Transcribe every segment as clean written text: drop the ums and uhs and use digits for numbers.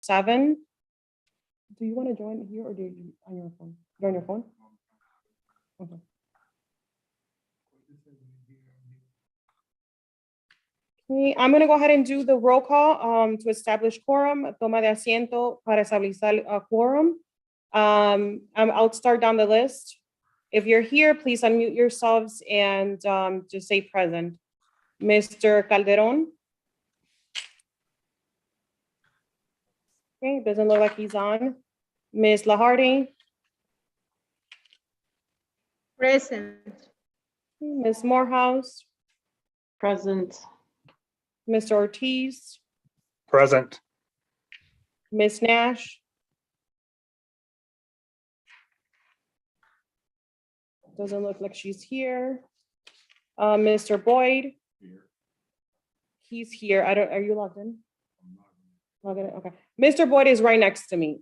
7. Do you want to join here or do you on your phone? You're on your phone? Okay. Okay, I'm going to go ahead and do the roll call to establish quorum. Toma de asiento para establecer quorum. I'll start down the list. If you're here, please unmute yourselves and just say present. Mr. Calderon. Okay, doesn't look like he's on. Ms. Laharde. Present. Ms. Morehouse. Present. Mr. Ortiz. Present. Ms. Nash. Doesn't look like she's here. Mr. Boyd. He's here. Are you logged in? Logged in, okay. Mr. Boyd is right next to me.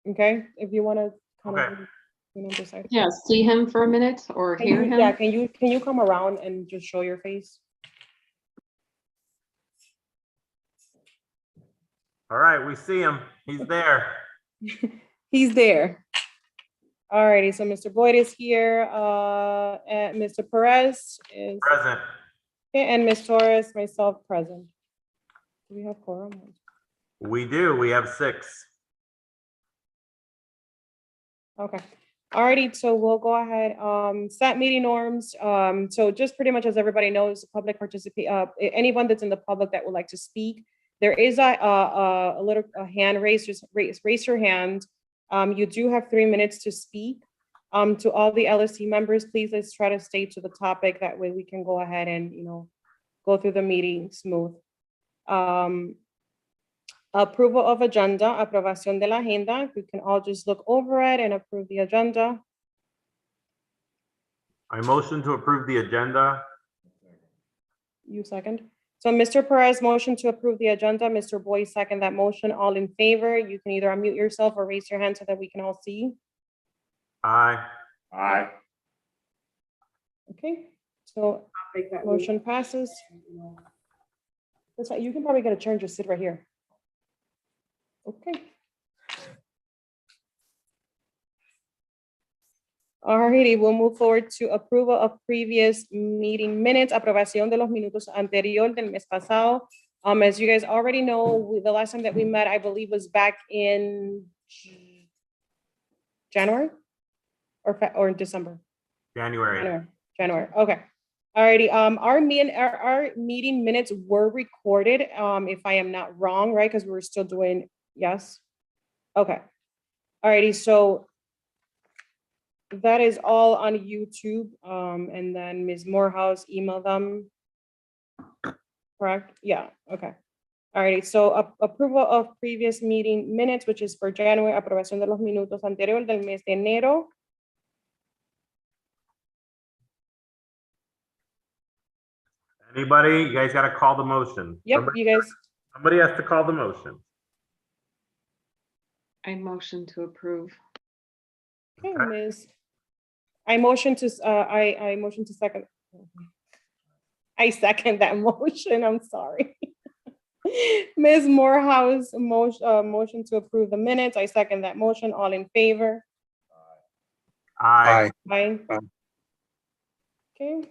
Okay, if you want to kind of, decide. Yeah, see him for a minute or Can hear you- him. Yeah, can you come around and just show your face? All right, we see him. He's there. He's there. All righty, so Mr. Boyd is here, and Mr. Perez is, Present. and Ms. Torres, myself present. Do we have quorum? We do. We have 6. Okay. Alrighty, so we'll go ahead, set meeting norms. So just pretty much as everybody knows, public participate, anyone that's in the public that would like to speak, there is a little hand raised, just raise your hand. You do have 3 minutes to speak. To all the LSC members, please let's try to stay to the topic. That way we can go ahead and, go through the meeting smooth. Approval of agenda, aprobación de la agenda. We can all just look over it and approve the agenda. I motion to approve the agenda. You second. So Mr. Perez motion to approve the agenda. Mr. Boyd second that motion. All in favor, you can either unmute yourself or raise your hand so that we can all see. Aye. Aye. Okay, so motion passes. That's right. You can probably get a turn, just sit right here. Okay. Alrighty, we'll move forward to approval of previous meeting minutes, aprobación de los minutos anterior del mes pasado. As you guys already know, the last time that we met, I believe, was back in January or in December. January. January. Okay. Alrighty. Our meeting minutes were recorded. If I am not wrong, right? Because we were still doing, yes. Okay. Alrighty. So that is all on YouTube. And then Ms. Morehouse emailed them. Correct? Yeah. Okay. Alrighty. So approval of previous meeting minutes, which is for January, aprobación de los minutos anterior del mes de enero. Anybody? You guys got to call the motion. Yep, you guys. Somebody has to call the motion. I motion to approve. Okay, Okay. Ms. I motion to second. I second that motion. I'm sorry. Ms. Morehouse motion to approve the minutes. I second that motion. All in favor? Aye. Aye. Aye. Okay.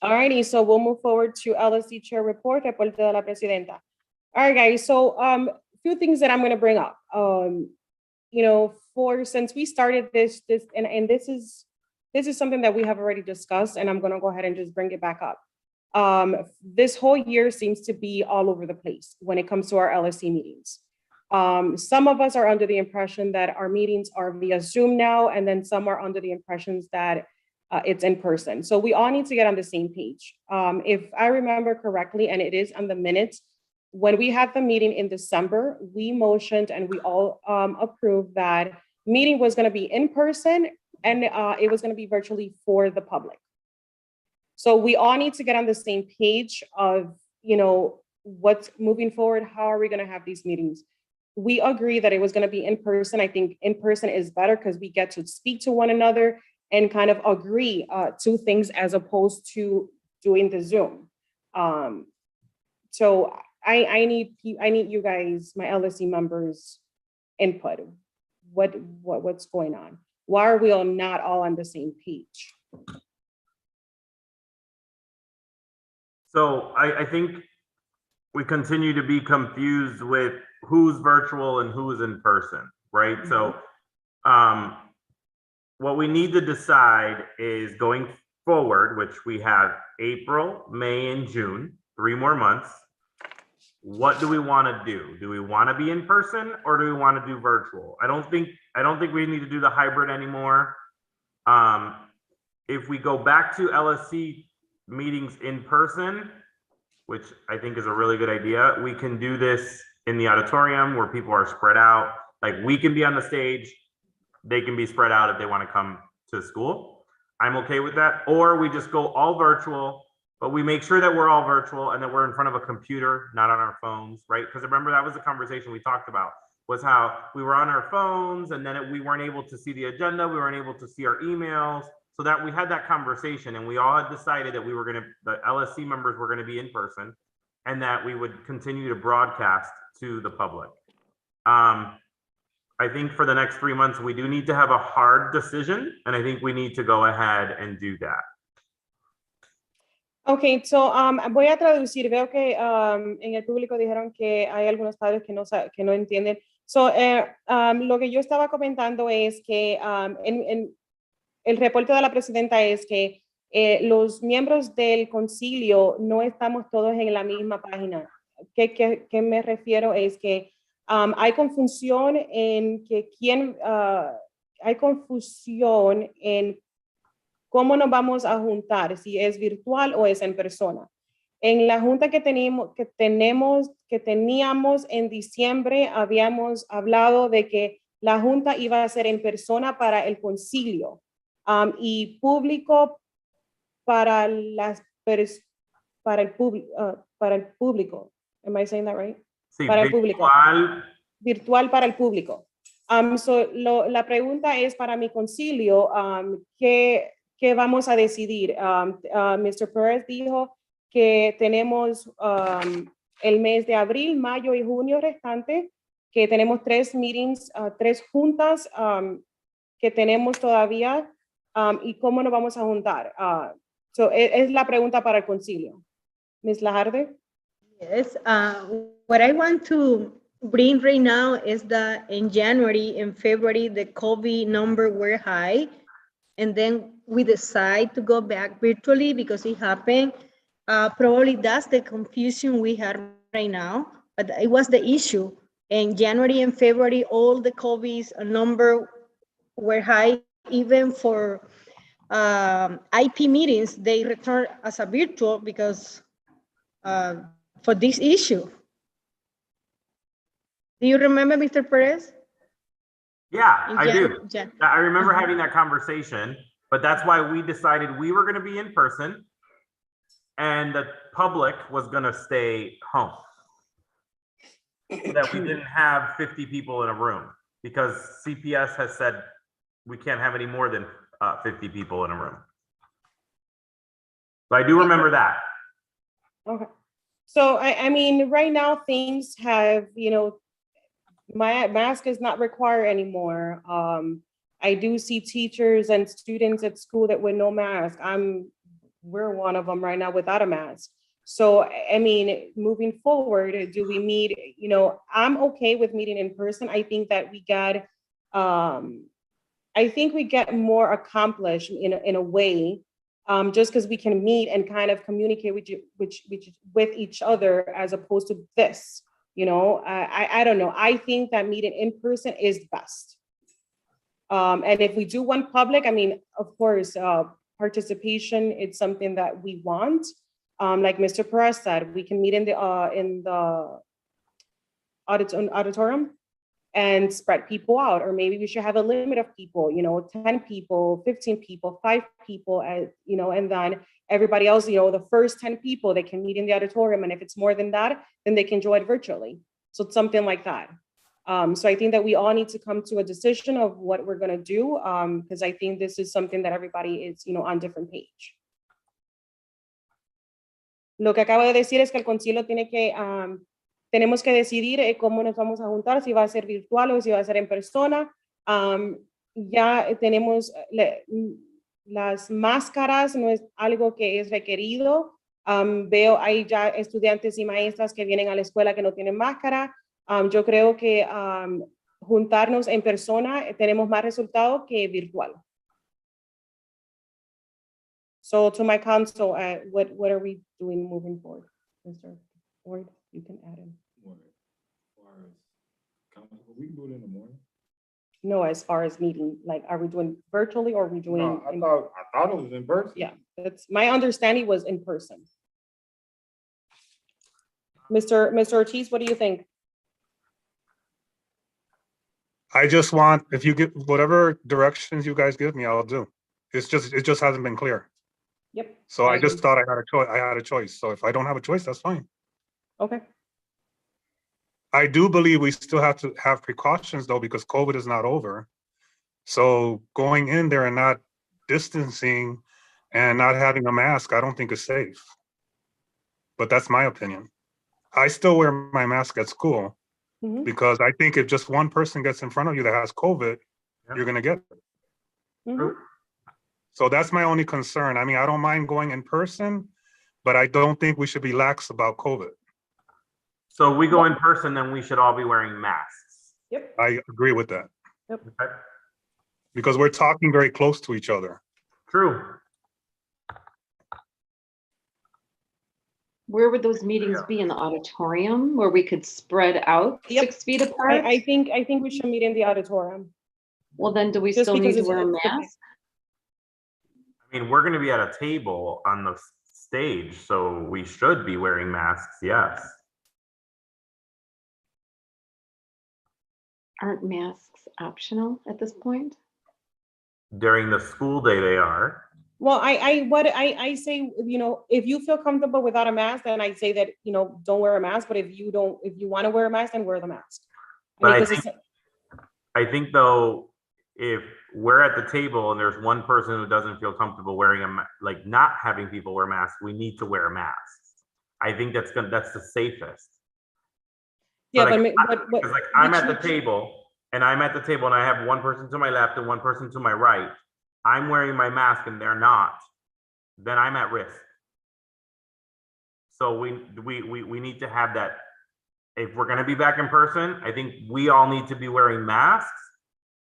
Alrighty, so we'll move forward to LSC Chair Report, reporte de la Presidenta. All right, guys, so few things that I'm going to bring up. Since we started this and this is something that we have already discussed, and I'm going to go ahead and just bring it back up. This whole year seems to be all over the place when it comes to our LSC meetings. Some of us are under the impression that our meetings are via Zoom now, and then some are under the impressions that it's in person. So we all need to get on the same page. If I remember correctly, and it is on the minutes, when we had the meeting in December, we motioned and we all approved that meeting was going to be in person and it was going to be virtually for the public. So we all need to get on the same page of, what's moving forward. How are we going to have these meetings? We agree that it was going to be in person. I think in person is better because we get to speak to one another and kind of agree to things as opposed to doing the Zoom. So I need you guys, my LSC members, input. What's going on? Why are we all not all on the same page? So I think we continue to be confused with who's virtual and who's in person, right? So what we need to decide is going forward, which we have April, May, and June, 3 more months. What do we want to do? Do we want to be in person or do we want to do virtual? I don't think we need to do the hybrid anymore. If we go back to LSC meetings in person, which I think is a really good idea, we can do this in the auditorium where people are spread out. Like, we can be on the stage, they can be spread out if they want to come to school. I'm okay with that. Or we just go all virtual, but we make sure that we're all virtual and that we're in front of a computer, not on our phones, right? Because remember, that was the conversation we talked about, was how we were on our phones and then we weren't able to see the agenda, we weren't able to see our emails. So that we had that conversation and we all had decided that the LSC members were gonna be in person and that we would continue to broadcast to the public. I think for the next 3 months, we do need to have a hard decision, and I think we need to go ahead and do that. Okay, so voy a traducir. Veo que en el público dijeron que hay algunos padres que no entienden. So, lo que yo estaba comentando es que en el reporte de la presidenta es que los miembros del concilio no estamos todos en la misma página. ¿Qué me refiero? Es que hay confusión en que hay confusión en cómo nos vamos a juntar, si es virtual o es en persona. En la junta que teníamos en diciembre, habíamos hablado de que la junta iba a ser en persona para el concilio y público para el público. Am I saying that right? Sí, Para el público. virtual Para el público. La pregunta es para mi concilio, ¿qué vamos a decidir? Mr. Perez dijo que tenemos el mes de abril, mayo y junio restante, que tenemos 3 meetings, 3 juntas que tenemos todavía y cómo nos vamos a juntar. Es la pregunta para el concilio. Ms. Lajarde? Yes, what I want to bring right now is that in January and February, the COVID number were high. And then we decide to go back virtually because it happened. Probably that's the confusion we have right now, but it was the issue. In January and February, all the COVID number were high, even for IP meetings, they return as a virtual because for this issue. Do you remember, Mr. Perez? Yeah, I do. Yeah. I remember having that conversation, but that's why we decided we were going to be in person and the public was going to stay home. So that we didn't have 50 people in a room because CPS has said we can't have any more than 50 people in a room. So I do remember that. Okay. So, I mean, right now things have, my mask is not required anymore. I do see teachers and students at school that wear no mask. We're one of them right now without a mask. So, I mean, moving forward, do we meet, I'm okay with meeting in person. I think that we get more accomplished in a way, just because we can meet and kind of communicate with each other as opposed to this. I don't know. I think that meeting in person is best. And if we do one public, I mean, of course, participation, it's something that we want. Like Mr. Perez said, we can meet in the auditorium and spread people out, or maybe we should have a limit of people, 10 people, 15 people, 5 people, and then everybody else, the first 10 people, they can meet in the auditorium. And if it's more than that, then they can join virtually. So it's something like that. So I think that we all need to come to a decision of what we're going to do, because I think this is something that everybody is, on different page. Lo que acabo de decir es que el concilio tiene que, tenemos que decidir cómo nos vamos a juntar, si va a ser virtual o si va a ser en persona. Ya tenemos las máscaras, no es algo que es requerido. Veo ahí ya estudiantes y maestras que vienen a la escuela que no tienen máscara. Yo creo que juntarnos en persona tenemos más resultado que virtual. So to my council, what are we doing moving forward? Mr. Ward, you can add in. We can do it in the morning. No, as far as meeting, like, are we doing virtually or are we doing? No, I thought it was in person. Yeah, that's, my understanding was in person. Mr. Ortiz, what do you think? I just want, if you get whatever directions you guys give me, I'll do. It just hasn't been clear. Yep. So I agree. just thought I had a choice. So if I don't have a choice, that's fine. Okay, I do believe we still have to have precautions though, because COVID is not over. So going in there and not distancing and not having a mask, I don't think is safe. But that's my opinion. I still wear my mask at school Mhm. because I think if just one person gets in front of you that has COVID, Yeah. you're gonna get it. Mhm. So that's my only concern. I mean, I don't mind going in person, but I don't think we should be lax about COVID. So we go in person, then we should all be wearing masks. Yep. I agree with that Okay? because we're talking very close to each other. True. Where would those meetings be? In the auditorium where we could spread out Yep. 6 feet apart? I think we should meet in the auditorium. Well, then do we Just still need because to wear a it's- mask? I mean, we're gonna be at a table on the stage, so we should be wearing masks, yes. Aren't masks optional at this point? During the school day, they are. Well, I say, you know, if you feel comfortable without a mask, then I say that, you know, don't wear a mask. But if you want to wear a mask, then wear the mask. But I Because think- I think though, if we're at the table and there's one person who doesn't feel comfortable wearing like not having people wear masks, we need to wear masks. I think that's the safest. yeah, like, but Because like I'm at the table and I have one person to my left and one person to my right. I'm wearing my mask and they're not, then I'm at risk. So we need to have that. If we're gonna be back in person, I think we all need to be wearing masks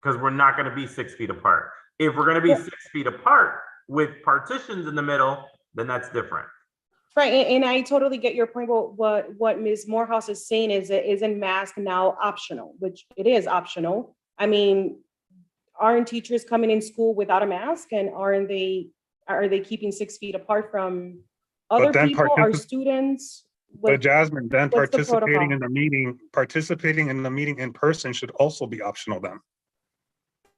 because we're not gonna be 6 feet apart. If we're gonna be 6 feet apart with partitions in the middle, then that's different. Right, and I totally get your point. But what Ms. Morehouse is saying is that isn't mask now optional, which it is optional. I mean, aren't teachers coming in school without a mask, and are they keeping 6 feet apart from other then people, our students? But Jasmine, then what's the participating protocol? in the meeting in person should also be optional then.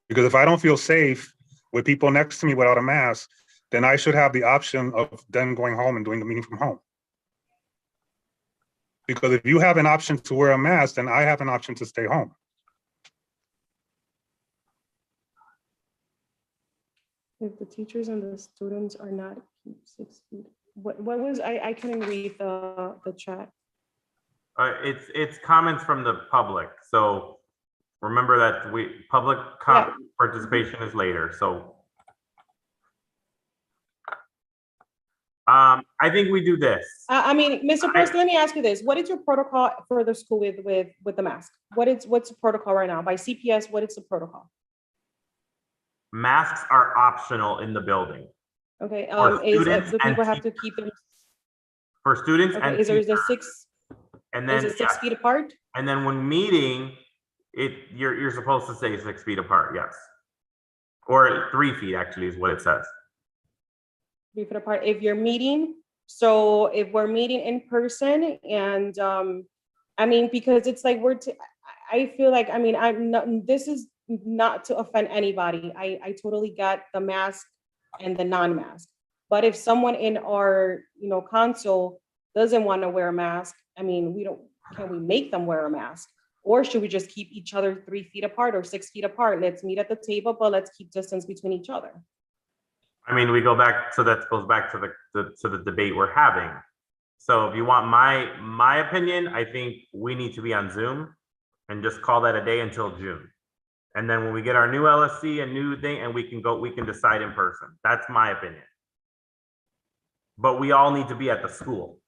Because if I don't feel safe with people next to me without a mask, then I should have the option of then going home and doing the meeting from home. Because if you have an option to wear a mask, then I have an option to stay home. If the teachers and the students are not 6 feet, what was, I couldn't read the chat. It's comments from the public. So remember that public Yeah. participation is later. So I think we do this. I mean, Mr. President, let me ask you this. What is your protocol for the school with the mask? What's the protocol right now? By CPS, what is the protocol? Masks are optional in the building Okay, For students do and people have to keep them, for students and okay, is there teachers. And then is it 6 feet apart? and then when meeting, you're supposed to stay 6 feet apart, yes. Or 3 feet actually is what it says. 3 feet apart if you're meeting. So if we're meeting in person and, I mean, because it's like I feel like, I mean, I'm not, this is not to offend anybody. I totally got the mask and the non-mask. But if someone in our, you know, console doesn't want to wear a mask, I mean, can we make them wear a mask? Or should we just keep each other 3 feet apart or 6 feet apart? Let's meet at the table, but let's keep distance between each other. I mean, we go back, so that goes back to the debate we're having. So if you want my opinion, I think we need to be on Zoom and just call that a day until June. And then when we get our new LSC, a new thing, and we can decide in person. That's my opinion. But we all need to be at the school.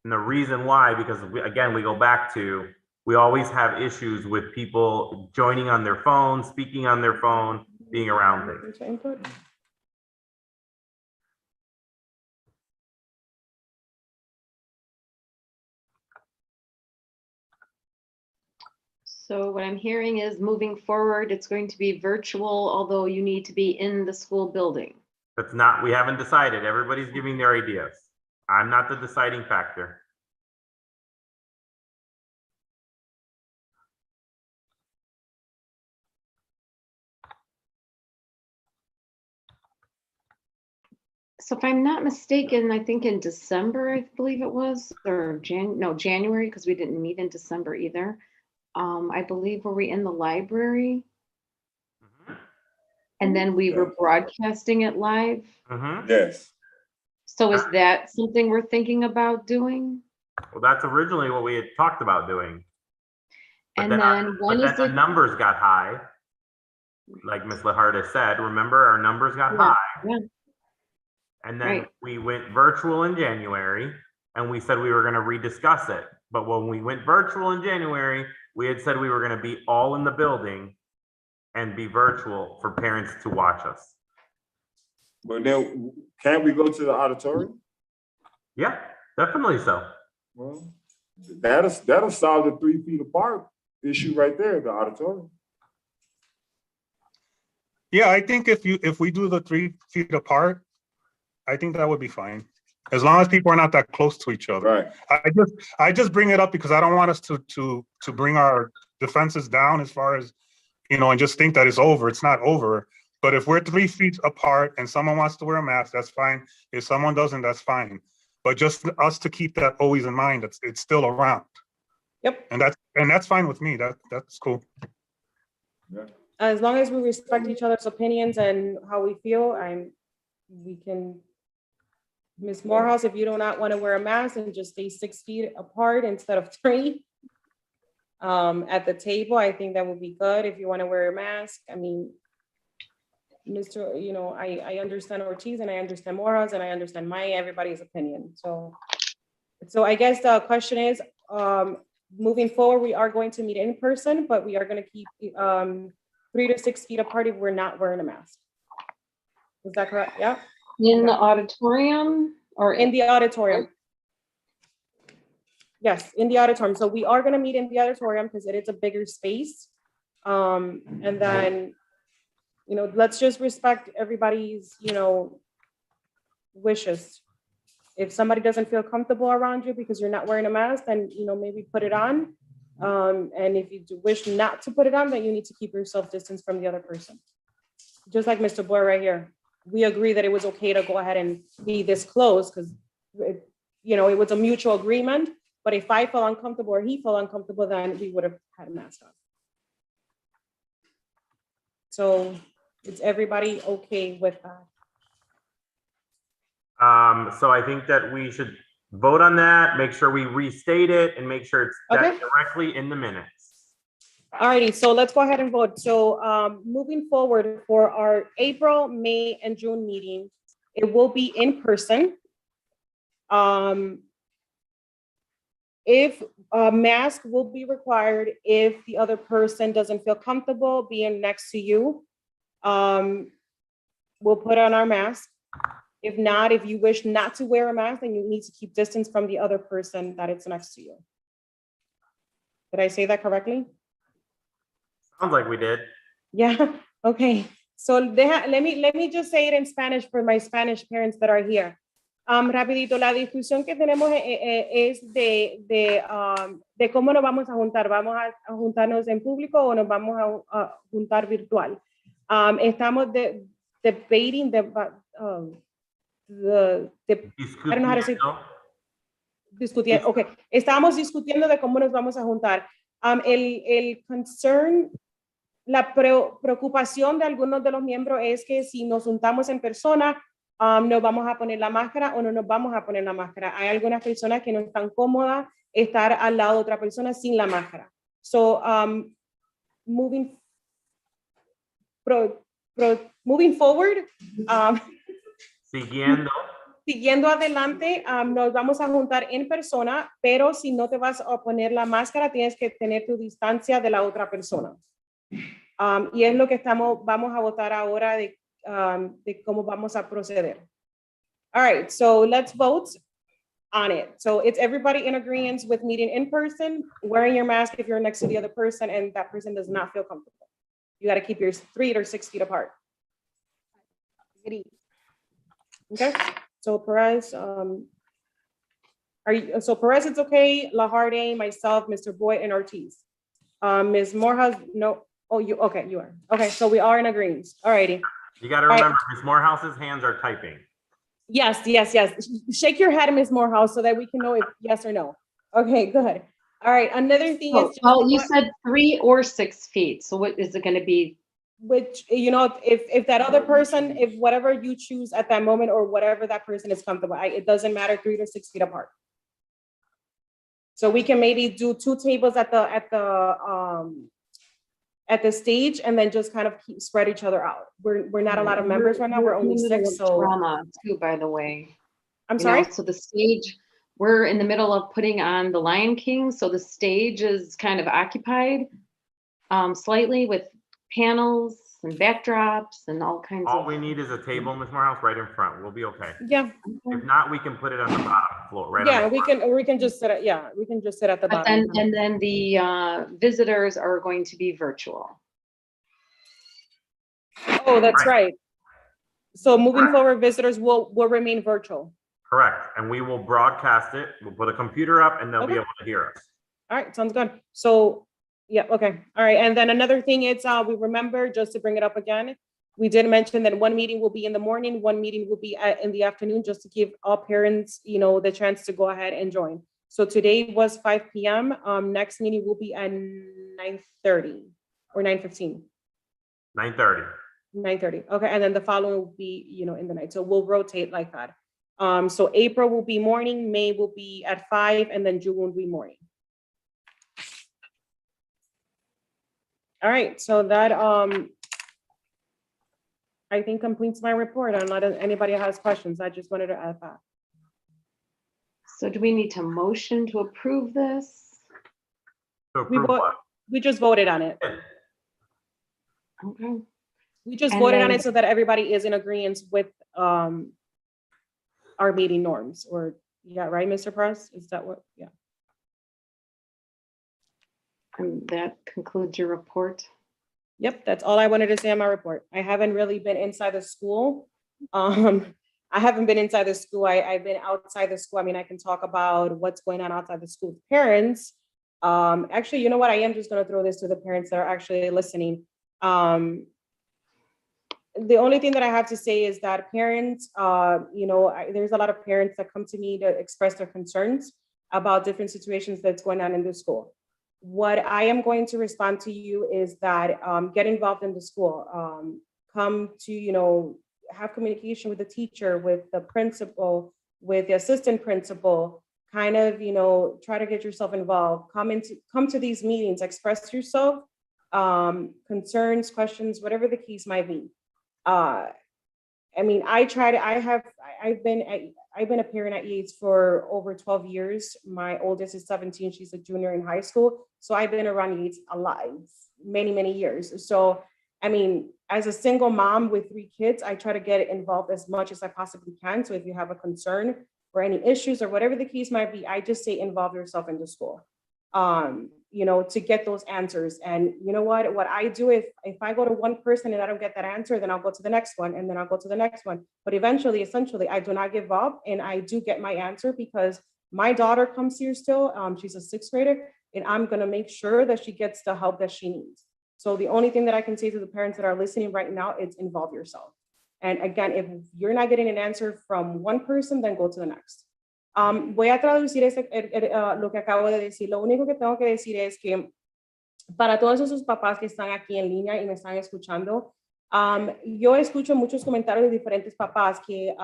And the reason why, because again, we go back to, we always have issues with people joining on their phone, speaking on their phone, being around things. So what I'm hearing is moving forward, it's going to be virtual, although you need to be in the school building. That's not, we haven't decided. Everybody's giving their ideas. I'm not the deciding factor. So if I'm not mistaken, I think in December, I believe it was, or January, because we didn't meet in December either. I believe, were we in the library? And then we were broadcasting it live. Yes. So is that something we're thinking about doing? Well, that's originally what we had talked about doing. But And then when is the it? numbers got high. Like Ms. Laharda said, remember our numbers got high. Yeah. And then Right. we went virtual in January and we said we were going to rediscuss it. But when we went virtual in January, we had said we were going to be all in the building and be virtual for parents to watch us. But then, can't we go to the auditorium? Yeah, definitely so. Well, that'll solve the 3 feet apart issue right there, the auditorium. Yeah, I think if we do the 3 feet apart, I think that would be fine. As long as people are not that close to each other. Right. I just bring it up because I don't want us to bring our defenses down as far as, and just think that it's over. It's not over. But if we're 3 feet apart and someone wants to wear a mask, that's fine. If someone doesn't, that's fine. But just for us to keep that always in mind, it's still around. Yep. And that's fine with me. That's cool. Yeah. As long as we respect each other's opinions and how we feel, we can, Ms. Morehouse, if you do not want to wear a mask and just stay 6 feet apart instead of 3 at the table, I think that would be good. If you want to wear a mask, I mean, Mr., I understand Ortiz and I understand Morehouse and I understand everybody's opinion. So I guess the question is, moving forward, we are going to meet in person, but we are going to keep 3 to 6 feet apart if we're not wearing a mask. Is that correct? Yeah. In the auditorium or In the auditorium. Yes, in the auditorium. So we are going to meet in the auditorium because it is a bigger space. And then, let's just respect everybody's, wishes. If somebody doesn't feel comfortable around you because you're not wearing a mask, then, maybe put it on. And if you wish not to put it on, then you need to keep yourself distance from the other person. Just like Mr. Blair right here. We agree that it was okay to go ahead and be this close because, it was a mutual agreement. But if I felt uncomfortable or he felt uncomfortable, then we would have had a mask on. So is everybody okay with that? So I think that we should vote on that, make sure we restate it and make sure it's Okay. directly in the minutes. Alrighty, so let's go ahead and vote. So moving forward for our April, May, and June meeting, it will be in person. If a mask will be required, if the other person doesn't feel comfortable being next to you, we'll put on our mask. If not, if you wish not to wear a mask, then you need to keep distance from the other person that is next to you. Did I say that correctly? Sounds like we did. Yeah, okay. So let me just say it in Spanish for my Spanish parents that are here. Rapidito, la discusión que tenemos es de cómo nos vamos a juntar. ¿Vamos a juntarnos en público o nos vamos a juntar virtual? Estamos debating I don't know how to say. Discutiendo, okay. Estamos discutiendo de cómo nos vamos a juntar. El concern, la preocupación de algunos de los miembros es que si nos juntamos en persona, nos vamos a poner la máscara o no nos vamos a poner la máscara. Hay algunas personas que no están cómodas estar al lado de otra persona sin la máscara. So, moving forward, siguiendo adelante, nos vamos a juntar en persona, pero si no te vas a poner la máscara, tienes que tener tu distancia de la otra persona. Y es lo que vamos a votar ahora de cómo vamos a proceder. All right, so let's vote on it. So it's everybody in agreement with meeting in person, wearing your mask if you're next to the other person and that person does not feel comfortable. You got to keep your 3 or 6 feet apart. Okay, so Perez, Perez, it's okay. Laharde, myself, Mr. Boyd, and Ortiz. Ms. Morehouse, no. Oh, you are. Okay, so we are in agreement. All righty. You got to remember, Ms. Morehouse's hands are typing. Yes. Shake your head, Ms. Morehouse, so that we can know if yes or no. Okay, good. All right, another thing is. Well, you said 3 or 6 feet. So what is it going to be? Which, if that other person, if whatever you choose at that moment or whatever that person is comfortable, it doesn't matter, 3 to 6 feet apart. So we can maybe do 2 tables at the stage and then just kind of spread each other out. We're not a lot of members right now. We're only 6. So Drama too, by the way. I'm sorry. So the stage, we're in the middle of putting on the Lion King. So the stage is kind of occupied slightly with panels and backdrops and all kinds of. All we need is a table, Ms. Morehouse, right in front. We'll be okay. Yeah. If not, we can put it on the bottom floor, right? Yeah, we can just sit at, we can just sit at the But bottom. then the visitors are going to be virtual. Oh, that's right. So moving forward, visitors will remain virtual. Correct. And we will broadcast it. We'll put a computer up and they'll be able to hear us. All right, sounds good. So, yeah, okay. All right, and then another thing is we remember, just to bring it up again, we did mention that one meeting will be in the morning, one meeting will be in the afternoon, just to give all parents, the chance to go ahead and join. So today was 5 p.m. Next meeting will be at 9:30 or 9:15. 9:30. 9:30. Okay, and then the following will be, in the night. So we'll rotate like that. So April will be morning, May will be at 5, and then June will be morning. All right, so that I think completes my report. Unless anybody has questions, I just wanted to add that. So do we need to motion to approve this? To approve what? We just voted on it. Okay. We just And voted on then- it so that everybody is in agreement with our meeting norms, or right, Mr. Press? Is that what? Yeah. And that concludes your report. Yep, that's all I wanted to say on my report. I haven't really been inside the school. I haven't been inside the school. I've been outside the school. I mean, I can talk about what's going on outside the school with parents. Actually, you know what? I am just going to throw this to the parents that are actually listening. The only thing that I have to say is that parents, there's a lot of parents that come to me to express their concerns about different situations that's going on in the school. What I am going to respond to you is that get involved in the school, come to, have communication with the teacher, with the principal, with the assistant principal, kind of, try to get yourself involved, come to these meetings, express yourself, concerns, questions, whatever the case might be. I mean, I've been a parent at Yates for over 12 years. My oldest is 17. She's a junior in high school. So I've been around Yates a lot, many, many years. So, I mean, as a single mom with 3 kids, I try to get involved as much as I possibly can. So if you have a concern or any issues or whatever the case might be, I just say involve yourself in the school, to get those answers. And you know what I do, if I go to one person and I don't get that answer, then I'll go to the next one, and then I'll go to the next one. But eventually, essentially, I do not give up, and I do get my answer, because my daughter comes here still. She's a 6th grader, and I'm going to make sure that she gets the help that she needs. So the only thing that I can say to the parents that are listening right now is involve yourself. And again, if you're not getting an answer from one person, then go to the next. Voy a traducir lo que acabo de decir. Lo único que tengo que decir es que para todos esos papás que están aquí en línea y me están escuchando, Yo escucho muchos comentarios de diferentes papás que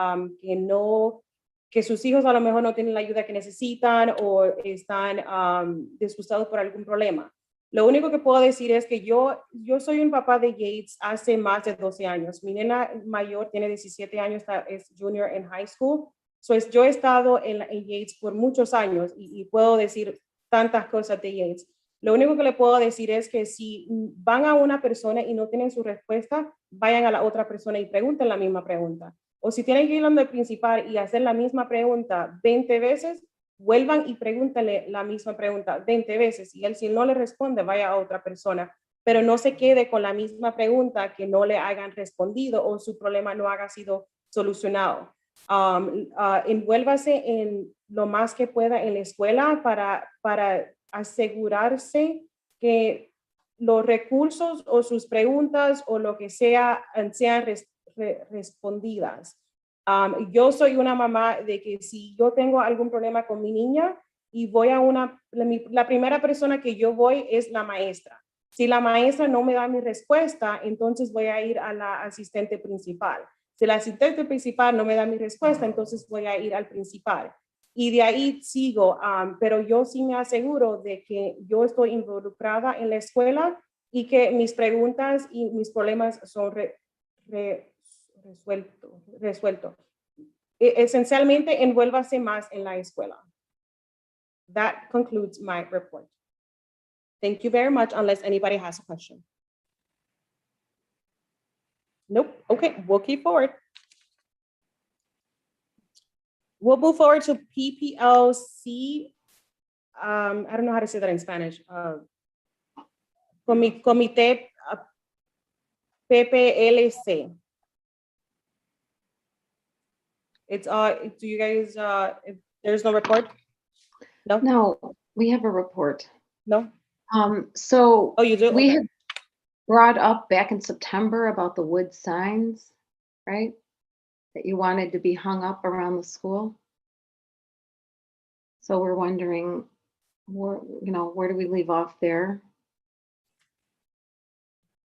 sus hijos a lo mejor no tienen la ayuda que necesitan o están disgustados por algún problema. Lo único que puedo decir es que yo soy un papá de Yates hace más de 12 años. Mi nena mayor tiene 17 años, es junior en high school. Yo he estado en Yates por muchos años y puedo decir tantas cosas de Yates. Lo único que le puedo decir es que si van a una persona y no tienen su respuesta, vayan a la otra persona y pregunten la misma pregunta. O si tienen que ir donde el principal y hacer la misma pregunta 20 veces, vuelvan y pregúntenle la misma pregunta 20 veces. Y él, si no le responde, vaya a otra persona. Pero no se quede con la misma pregunta que no le hayan respondido o su problema no haya sido solucionado. Envuélvase en lo más que pueda en la escuela para asegurarse que los recursos o sus preguntas o lo que sea sean respondidas. Yo soy una mamá de que si yo tengo algún problema con mi niña y voy a la primera persona que yo voy es la maestra. Si la maestra no me da mi respuesta, entonces voy a ir a la asistente principal. Si la asistente principal no me da mi respuesta, entonces voy a ir al principal. Y de ahí sigo, pero yo sí me aseguro de que yo estoy involucrada en la escuela y que mis preguntas y mis problemas son resueltos. Esencialmente, envuélvase más en la escuela. That concludes my report. Thank you very much, unless anybody has a question. Nope. Okay, we'll keep forward. We'll move forward to PPLC. I don't know how to say that in Spanish. Comité PPLC. It's do you guys if there's no report? No? No, we have a report. No? So Oh, you do? we Okay. had brought up back in September about the wood signs, right? That you wanted to be hung up around the school. So we're wondering, where do we leave off there?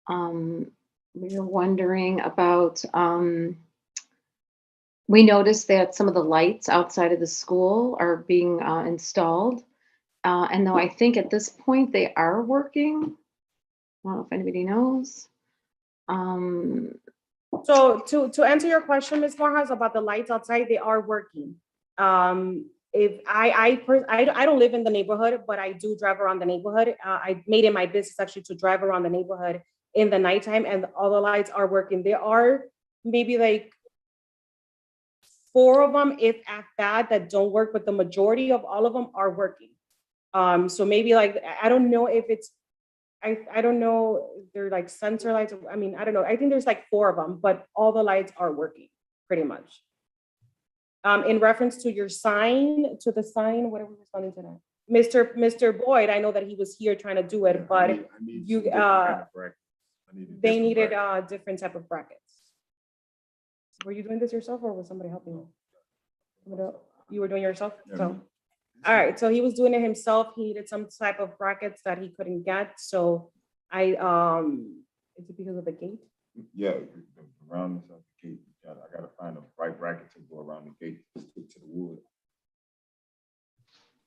We were wondering about, we noticed that some of the lights outside of the school are being installed. And though I think at this point they are working, I don't know if anybody knows. So to answer your question, Ms. Morehouse, about the lights outside, they are working. If I don't live in the neighborhood, but I do drive around the neighborhood. I made it my business actually to drive around the neighborhood in the nighttime, and all the lights are working. There are maybe like 4 of them, if at that don't work, but the majority of all of them are working. So maybe like, I don't know if it's, I don't know, if they're like sensor lights. I mean, I don't know. I think there's like 4 of them, but all the lights are working pretty much. In reference to your sign, what are we responding to that? Mr. Boyd, I know that he was here trying to do it, but they needed a different type of brackets. Were you doing this yourself or was somebody helping you? You were doing it yourself? So, all right, so he was doing it himself. He needed some type of brackets that he couldn't get. So is it because of the gate? Yeah, the roundness of the gate. I gotta find a right bracket to go around the gate to stick to the wood.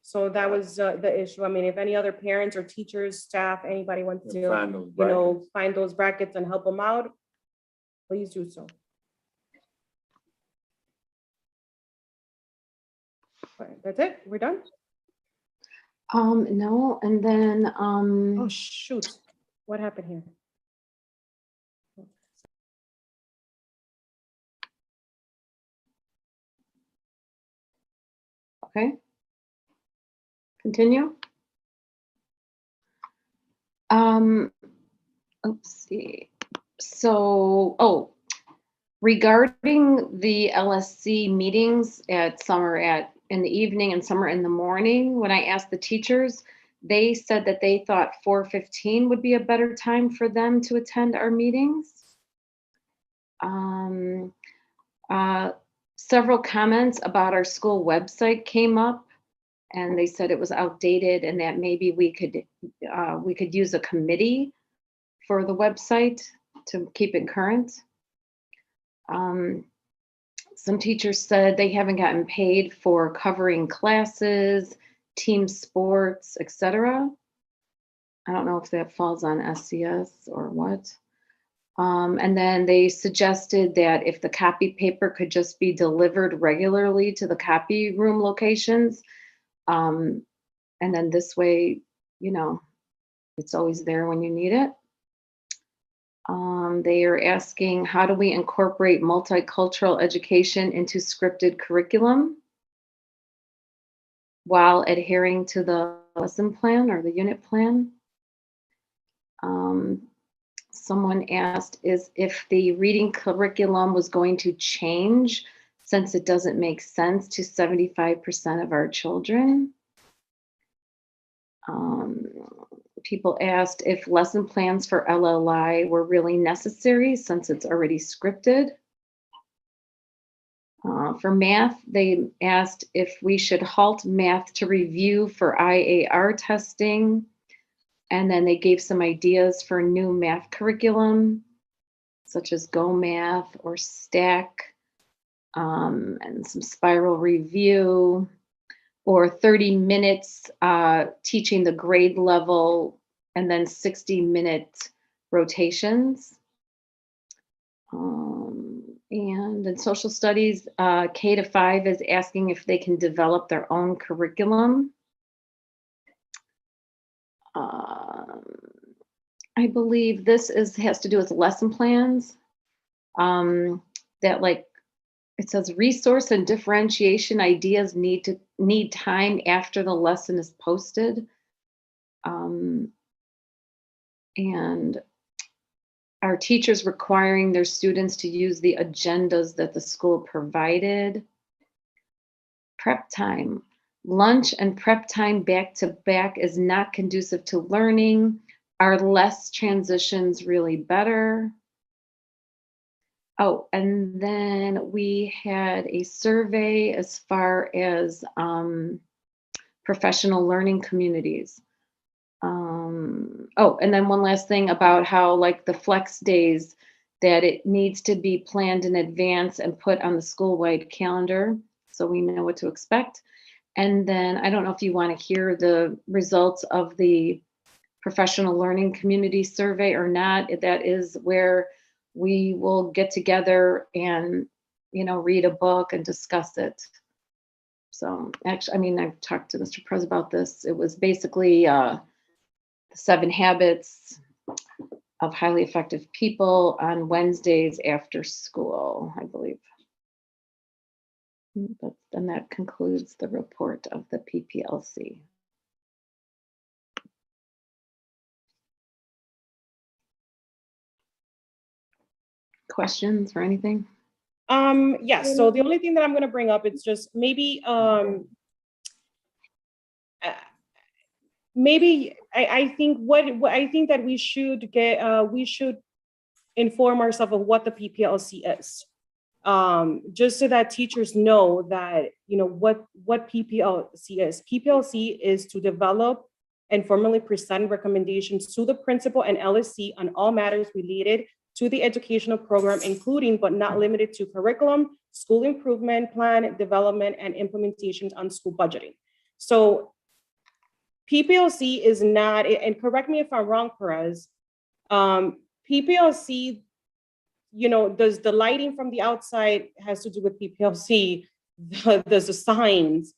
So that was the issue. I mean, if any other parents or teachers, staff, anybody wants to, find those brackets and help them out, please do so. All right, that's it. We're done. No, and then Oh shoot! What happened here? okay. Continue. Let's see. So, regarding the LSC meetings some are in the evening and some are in the morning, when I asked the teachers, they said that they thought 4:15 would be a better time for them to attend our meetings. Several comments about our school website came up, and they said it was outdated and that maybe we could use a committee for the website. to keep it current. Some teachers said they haven't gotten paid for covering classes, team sports, etc. I don't know if that falls on SCS or what. And then they suggested that if the copy paper could just be delivered regularly to the copy room locations, and then this way, you know, it's always there when you need it. They are asking, how do we incorporate multicultural education into scripted curriculum while adhering to the lesson plan or the unit plan? Someone asked if the reading curriculum was going to change since it doesn't make sense to 75% of our children. People asked if lesson plans for LLI were really necessary since it's already scripted. For math, they asked if we should halt math to review for IAR testing. And then they gave some ideas for new math curriculum, such as Go Math or Stack, and some spiral review, or 30 minutes teaching the grade level, and then 60-minute rotations. And in social studies, K to 5 is asking if they can develop their own curriculum. I believe this has to do with lesson plans. That, like, it says resource and differentiation ideas need time after the lesson is posted. And are teachers requiring their students to use the agendas that the school provided? Prep time. Lunch and prep time back to back is not conducive to learning. Are less transitions really better? Oh, and then we had a survey as far as professional learning communities. Oh, and then one last thing about how, like, the flex days, that it needs to be planned in advance and put on the school-wide calendar so we know what to expect. And then I don't know if you want to hear the results of the professional learning community survey or not. That is where we will get together and, you know, read a book and discuss it. So actually, I mean, I've talked to Mr. Prez about this. It was basically the 7 habits of highly effective people on Wednesdays after school, I believe. But then that concludes the report of the PPLC. Questions or anything? Yes, so the only thing that I'm going to bring up is just maybe I think what I think that we should inform ourselves of what the PPLC is, just so that teachers know that, you know, what PPLC is. PPLC is to develop and formally present recommendations to the principal and LSC on all matters related to the educational program, including but not limited to curriculum, school improvement plan, development, and implementations on school budgeting. So PPLC is not, and correct me if I'm wrong, Perez, PPLC, you know, does the lighting from the outside has to do with PPLC, does the signs.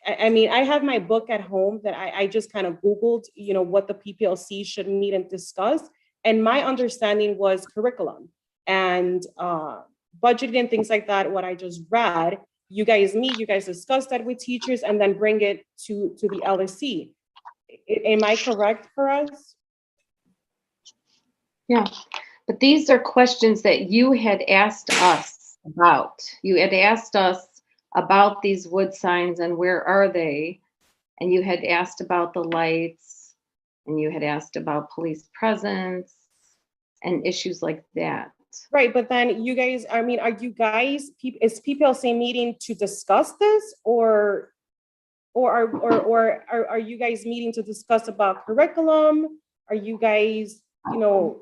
I mean, I have my book at home that I just kind of Googled, you know, what the PPLC should meet and discuss. And my understanding was curriculum and budgeting and things like that, what I just read. You guys meet, you guys discuss that with teachers and then bring it to the LSC. Am I correct, Perez? Yeah, but these are questions that you had asked us about. You had asked us about these wood signs and where are they? And you had asked about the lights, and you had asked about police presence and issues like that. Right, but then you guys, I mean, are you guys, is PPLC meeting to discuss this, or are you guys meeting to discuss about curriculum? Are you guys, you know,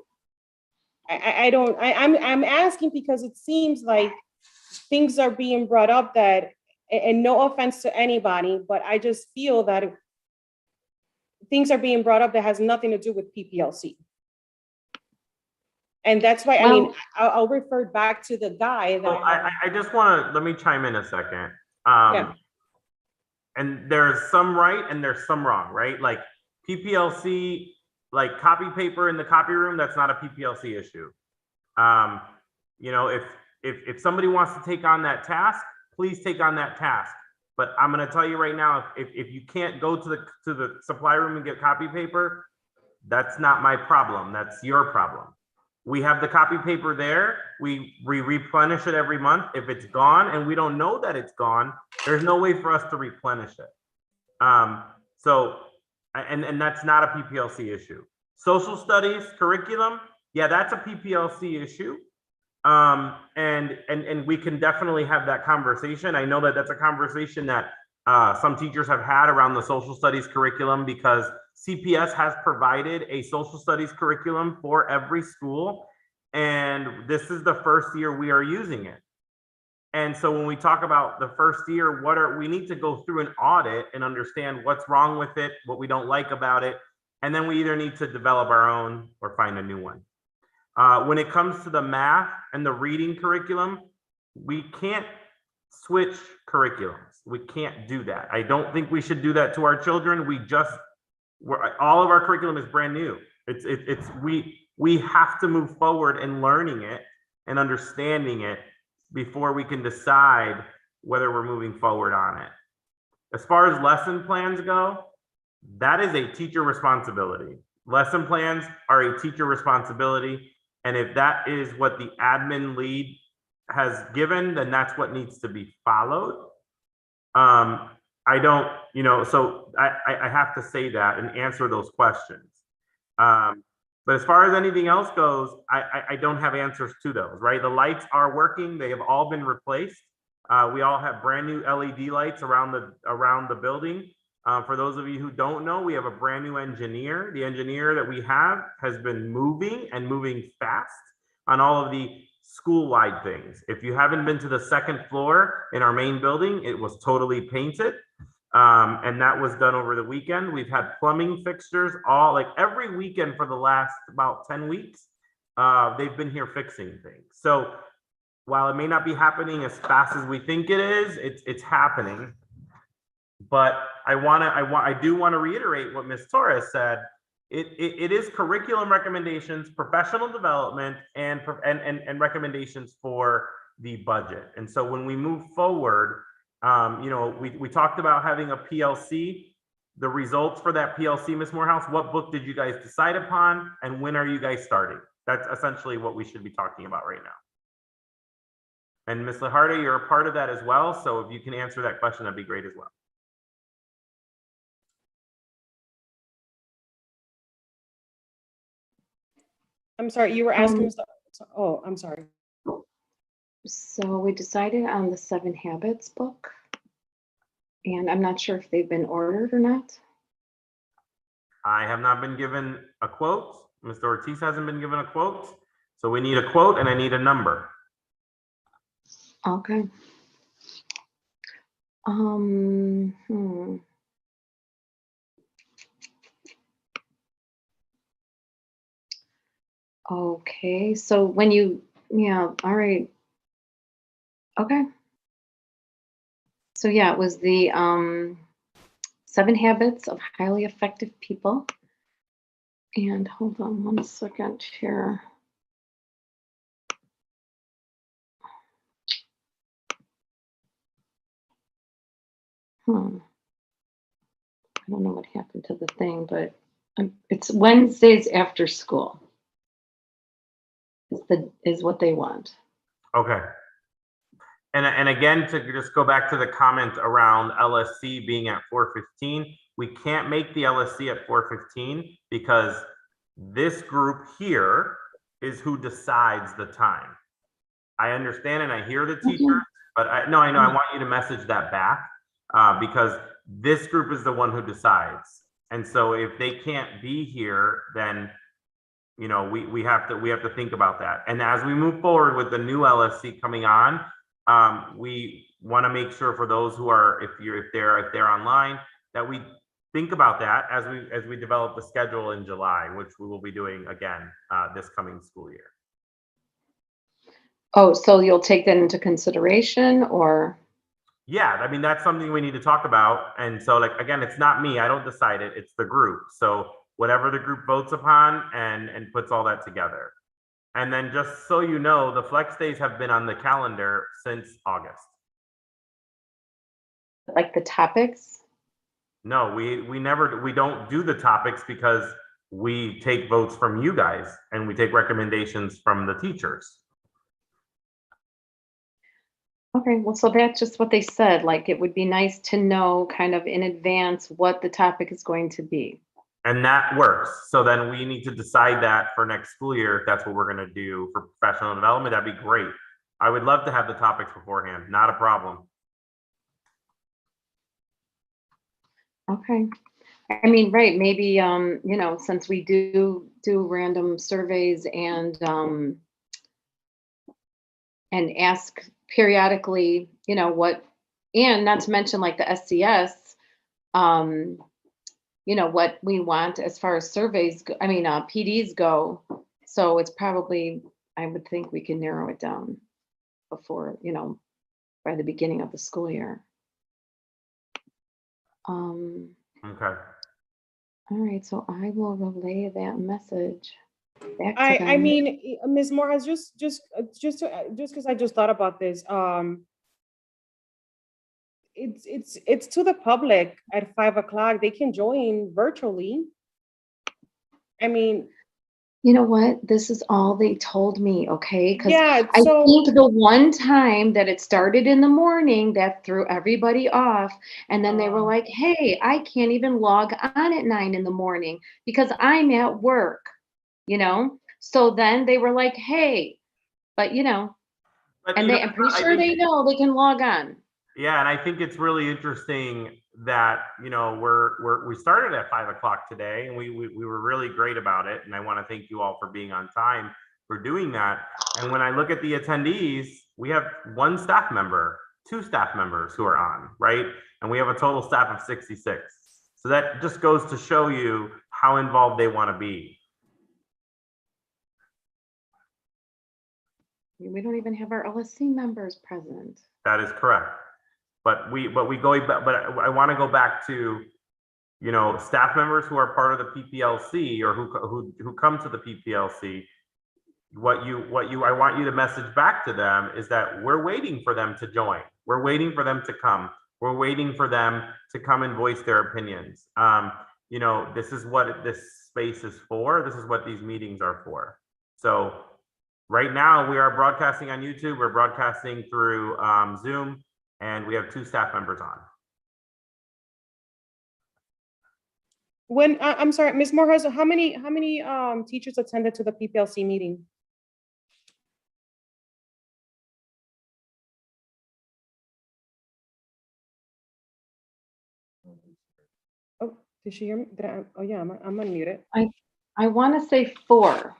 I'm asking because it seems like things are being brought up that, and no offense to anybody, but I just feel that things are being brought up that has nothing to do with PPLC. And that's why, I mean, Well- I'll refer back to the guy So that. I just want to, let me chime in a second. Yeah. And there's some right and there's some wrong, right? Like PPLC, like copy paper in the copy room, that's not a PPLC issue. You know, if somebody wants to take on that task, please take on that task. But I'm going to tell you right now, if you can't go to the supply room and get copy paper, that's not my problem. That's your problem. We have the copy paper there. We replenish it every month. If it's gone and we don't know that it's gone, there's no way for us to replenish it. So that's not a PPLC issue. Social studies curriculum, yeah, that's a PPLC issue. And we can definitely have that conversation. I know that that's a conversation that some teachers have had around the social studies curriculum, because CPS has provided a social studies curriculum for every school. And this is the first year we are using it. And so when we talk about the first year, we need to go through an audit and understand what's wrong with it, what we don't like about it. And then we either need to develop our own or find a new one. When it comes to the math and the reading curriculum, we can't switch curriculums. We can't do that. I don't think we should do that to our children. All of our curriculum is brand new. We have to move forward in learning it and understanding it before we can decide whether we're moving forward on it. As far as lesson plans go, that is a teacher responsibility. Lesson plans are a teacher responsibility. And if that is what the admin lead has given, then that's what needs to be followed. I don't, so I have to say that and answer those questions. But as far as anything else goes, I don't have answers to those, right? The lights are working. They have all been replaced. We all have brand new LED lights around the building. For those of you who don't know, we have a brand new engineer. The engineer that we have has been moving and moving fast on all of the school-wide things. If you haven't been to the second floor in our main building, it was totally painted. And that was done over the weekend. We've had plumbing fixtures every weekend for the last about 10 weeks. They've been here fixing things. So while it may not be happening as fast as we think it is, it's happening. But I do want to reiterate what Ms. Torres said. It is curriculum recommendations, professional development, and recommendations for the budget. And so when we move forward, we talked about having a PLC. The results for that PLC, Ms. Morehouse, what book did you guys decide upon, and when are you guys starting? That's essentially what we should be talking about right now. And Ms. Laharde, you're a part of that as well. So if you can answer that question, that'd be great as well. I'm sorry, you were asking, oh, I'm sorry. So we decided on the 7 Habits book, and I'm not sure if they've been ordered or not. I have not been given a quote. Mr. Ortiz hasn't been given a quote. So we need a quote and I need a number. Okay. Okay, so all right. Okay. So yeah, it was the 7 Habits of Highly Effective People. And hold on one second here. I don't know what happened to the thing, but it's Wednesdays after school is what they want. Okay. And again, to just go back to the comment around LSC being at 4:15, we can't make the LSC at 4:15 because this group here is who decides the time. I understand and I hear the teacher, but I know I want you to message that back because this group is the one who decides. And so if they can't be here, then you know, we have to think about that. And as we move forward with the new LSC coming on, we want to make sure for those who are, if they're online, that we think about that as we develop the schedule in July, which we will be doing again this coming school year. Oh, so you'll take that into consideration, or? Yeah, I mean, that's something we need to talk about. And so, like, again, it's not me, I don't decide it, it's the group. So whatever the group votes upon and puts all that together. And then just so you know, the flex days have been on the calendar since August. Like the topics? No, we don't do the topics because we take votes from you guys and we take recommendations from the teachers. Okay, well, so that's just what they said. Like, it would be nice to know kind of in advance what the topic is going to be. And that works. So then we need to decide that for next school year, if that's what we're going to do for professional development. That'd be great. I would love to have the topics beforehand. Not a problem. Okay. I mean, right, maybe, you know, since we do random surveys and ask periodically, you know, what, and not to mention like the SCS, you know, what we want as far as surveys, I mean, PDs go. So it's probably, I would think we can narrow it down before, you know, by the beginning of the school year. Okay. All right, so I will relay that message back to I them. mean, Ms. Morehouse, just because I just thought about this, it's to the public at 5 o'clock. They can join virtually. I mean, You know what? This is all they told me, okay? Because yeah, I so think the one time that it started in the morning, that threw everybody off. And then they were like, hey, I can't even log on at 9 in the morning because I'm at work, you know? So then they were like, hey, but you know, But and you know, I'm pretty I sure think- they know they can log on. Yeah, and I think it's really interesting that, you know, we started at 5 o'clock today, and we were really great about it. And I want to thank you all for being on time for doing that. And when I look at the attendees, we have 1 staff member, 2 staff members who are on, right? And we have a total staff of 66. So that just goes to show you how involved they want to be. We don't even have our LSC members present. That is correct. But I want to go back to, you know, staff members who are part of the PPLC or who come to the PPLC. I want you to message back to them is that we're waiting for them to join. We're waiting for them to come. We're waiting for them to come and voice their opinions. You know, this is what this space is for. This is what these meetings are for. So right now we are broadcasting on YouTube. We're broadcasting through Zoom. And we have 2 staff members on. when I'm sorry, Ms. Morehouse, how many teachers attended to the PPLC meeting? Oh, did she hear me? Oh yeah, I'm unmuted. I want to say 4.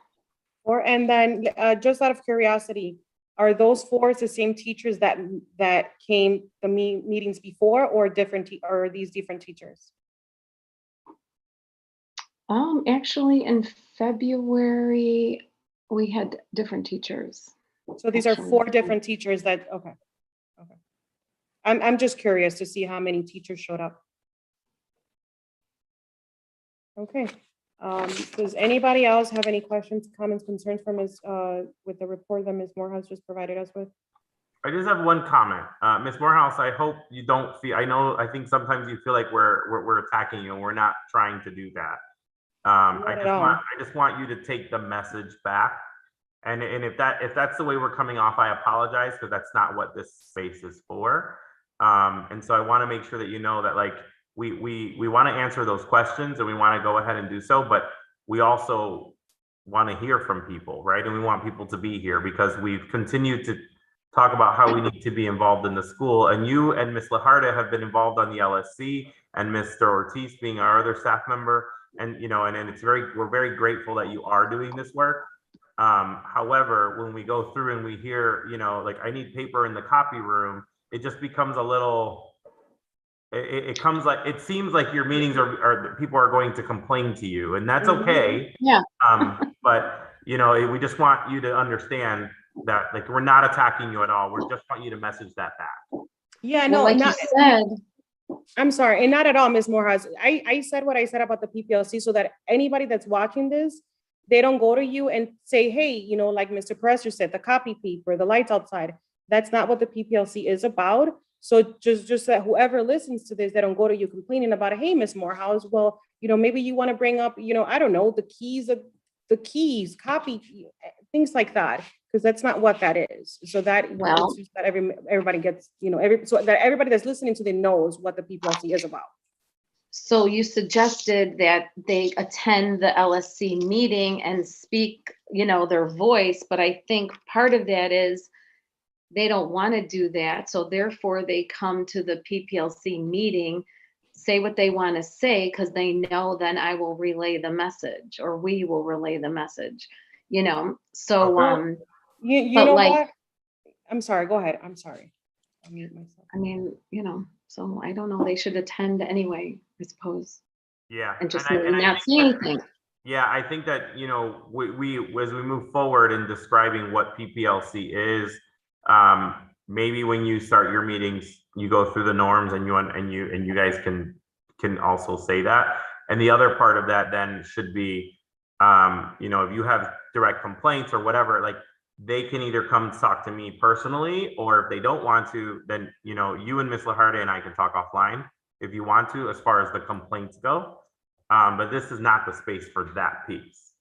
And then just out of curiosity, are those 4 the same teachers that came the meetings before, or or are these different teachers? Actually, in February, we had different teachers. So these are 4 different teachers that, okay. I'm just curious to see how many teachers showed up. Okay. Does anybody else have any questions, comments, concerns from with the report that Ms. Morehouse just provided us with? I just have one comment. Ms. Morehouse, I hope you don't feel, I think sometimes you feel like we're attacking you, and we're not trying to do that. I just want you to take the message back. And if that's the way we're coming off, I apologize, because that's not what this space is for. And so I want to make sure that you know that, like, we want to answer those questions, and we want to go ahead and do so, but we also want to hear from people, right? And we want people to be here because we've continued to talk about how we need to be involved in the school. And you and Ms. Lajarda have been involved on the LSC, and Mr. Ortiz being our other staff member and and it's we're very grateful that you are doing this work. However, when we go through and we hear, like, I need paper in the copy room, it just becomes a little, it seems like your meetings are people are going to complain to you, and that's okay. Yeah. But we just want you to understand that, like, we're not attacking you at all. We just want you to message that back. Yeah, Well, no, like not, you said, I'm sorry, and not at all, Ms. Morehouse. I said what I said about the PPLC so that anybody that's watching this, they don't go to you and say, hey, like Mr. Presser said, the copy paper, the lights outside. That's not what the PPLC is about. So just that whoever listens to this, they don't go to you complaining about it. Hey, Ms. Morehouse, well, maybe you want to bring up, I don't know, the keys, copy, things like that, because that's not what that is. So that, Well- it's just that everybody gets, so that everybody that's listening to them knows what the PPLC is about. so you suggested that they attend the LSC meeting and speak, their voice, but I think part of that is they don't want to do that. So therefore they come to the PPLC meeting, say what they want to say, because they know then I will relay the message, or we will relay the message, so, Okay. You But know like- what? I'm sorry, go ahead. I'm sorry. I'll mute myself. I mean, so I don't know, they should attend anyway, I suppose, Yeah. and just I maybe not think say that- anything. Yeah, I think that, we as we move forward in describing what PPLC is, maybe when you start your meetings, you go through the norms, and you guys can also say that. And the other part of that then should be, if you have direct complaints or whatever, like, they can either come talk to me personally, or if they don't want to, then, you and Ms. Lajarde and I can talk offline if you want to, as far as the complaints go. But this is not the space for that piece.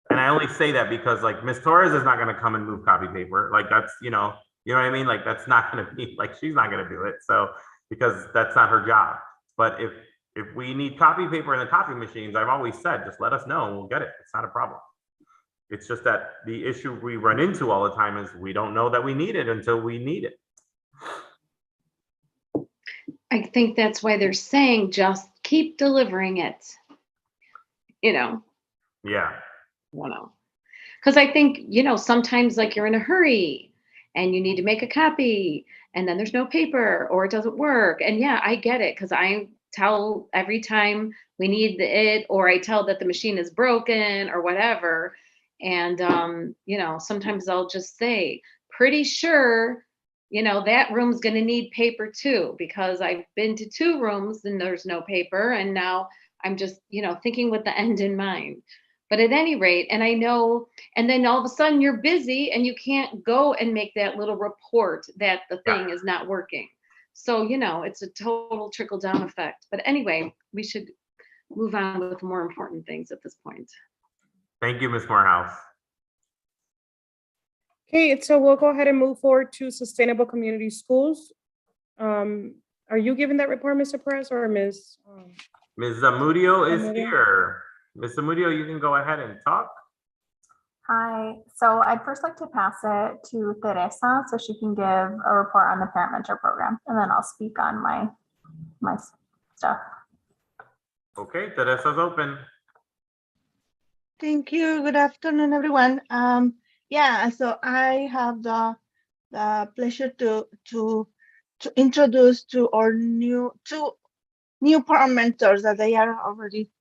And I only say that because, like, Ms. Torres is not going to come and move copy paper. Like, that's, you know what I mean? Like, that's not going to be, like, she's not going to do it. So, because that's not her job. But if we need copy paper in the copy machines, I've always said, just let us know and we'll get it. It's not a problem. It's just that the issue we run into all the time is we don't know that we need it until we need it. I think that's why they're saying just keep delivering it. Yeah. I don't know. Because I think, sometimes, like, you're in a hurry and you need to make a copy and then there's no paper or it doesn't work. And yeah, I get it, because I tell every time we need it, or I tell that the machine is broken or whatever. And, sometimes I'll just say, pretty sure, that room's going to need paper too, because I've been to 2 rooms and there's no paper. And now I'm just, thinking with the end in mind. But at any rate, and I know, and then all of a sudden you're busy and you can't go and make that little report that the thing is not working. So, it's a total trickle down effect. But anyway, we should move on with more important things at this point. Thank you, Ms. Morehouse. Okay, so we'll go ahead and move forward to Sustainable Community Schools. Are you giving that report, Mr. Perez, or Ms.? Ms. Zamudio is Zamudio? here. Ms. Zamudio, you can go ahead and talk. Hi, so I'd first like to pass it to Teresa so she can give a report on the parent mentor program, and then I'll speak on my stuff. Okay, Teresa's open. Thank you. Good afternoon, everyone. Yeah, so I have the pleasure to introduce to our two new parent mentors that they are already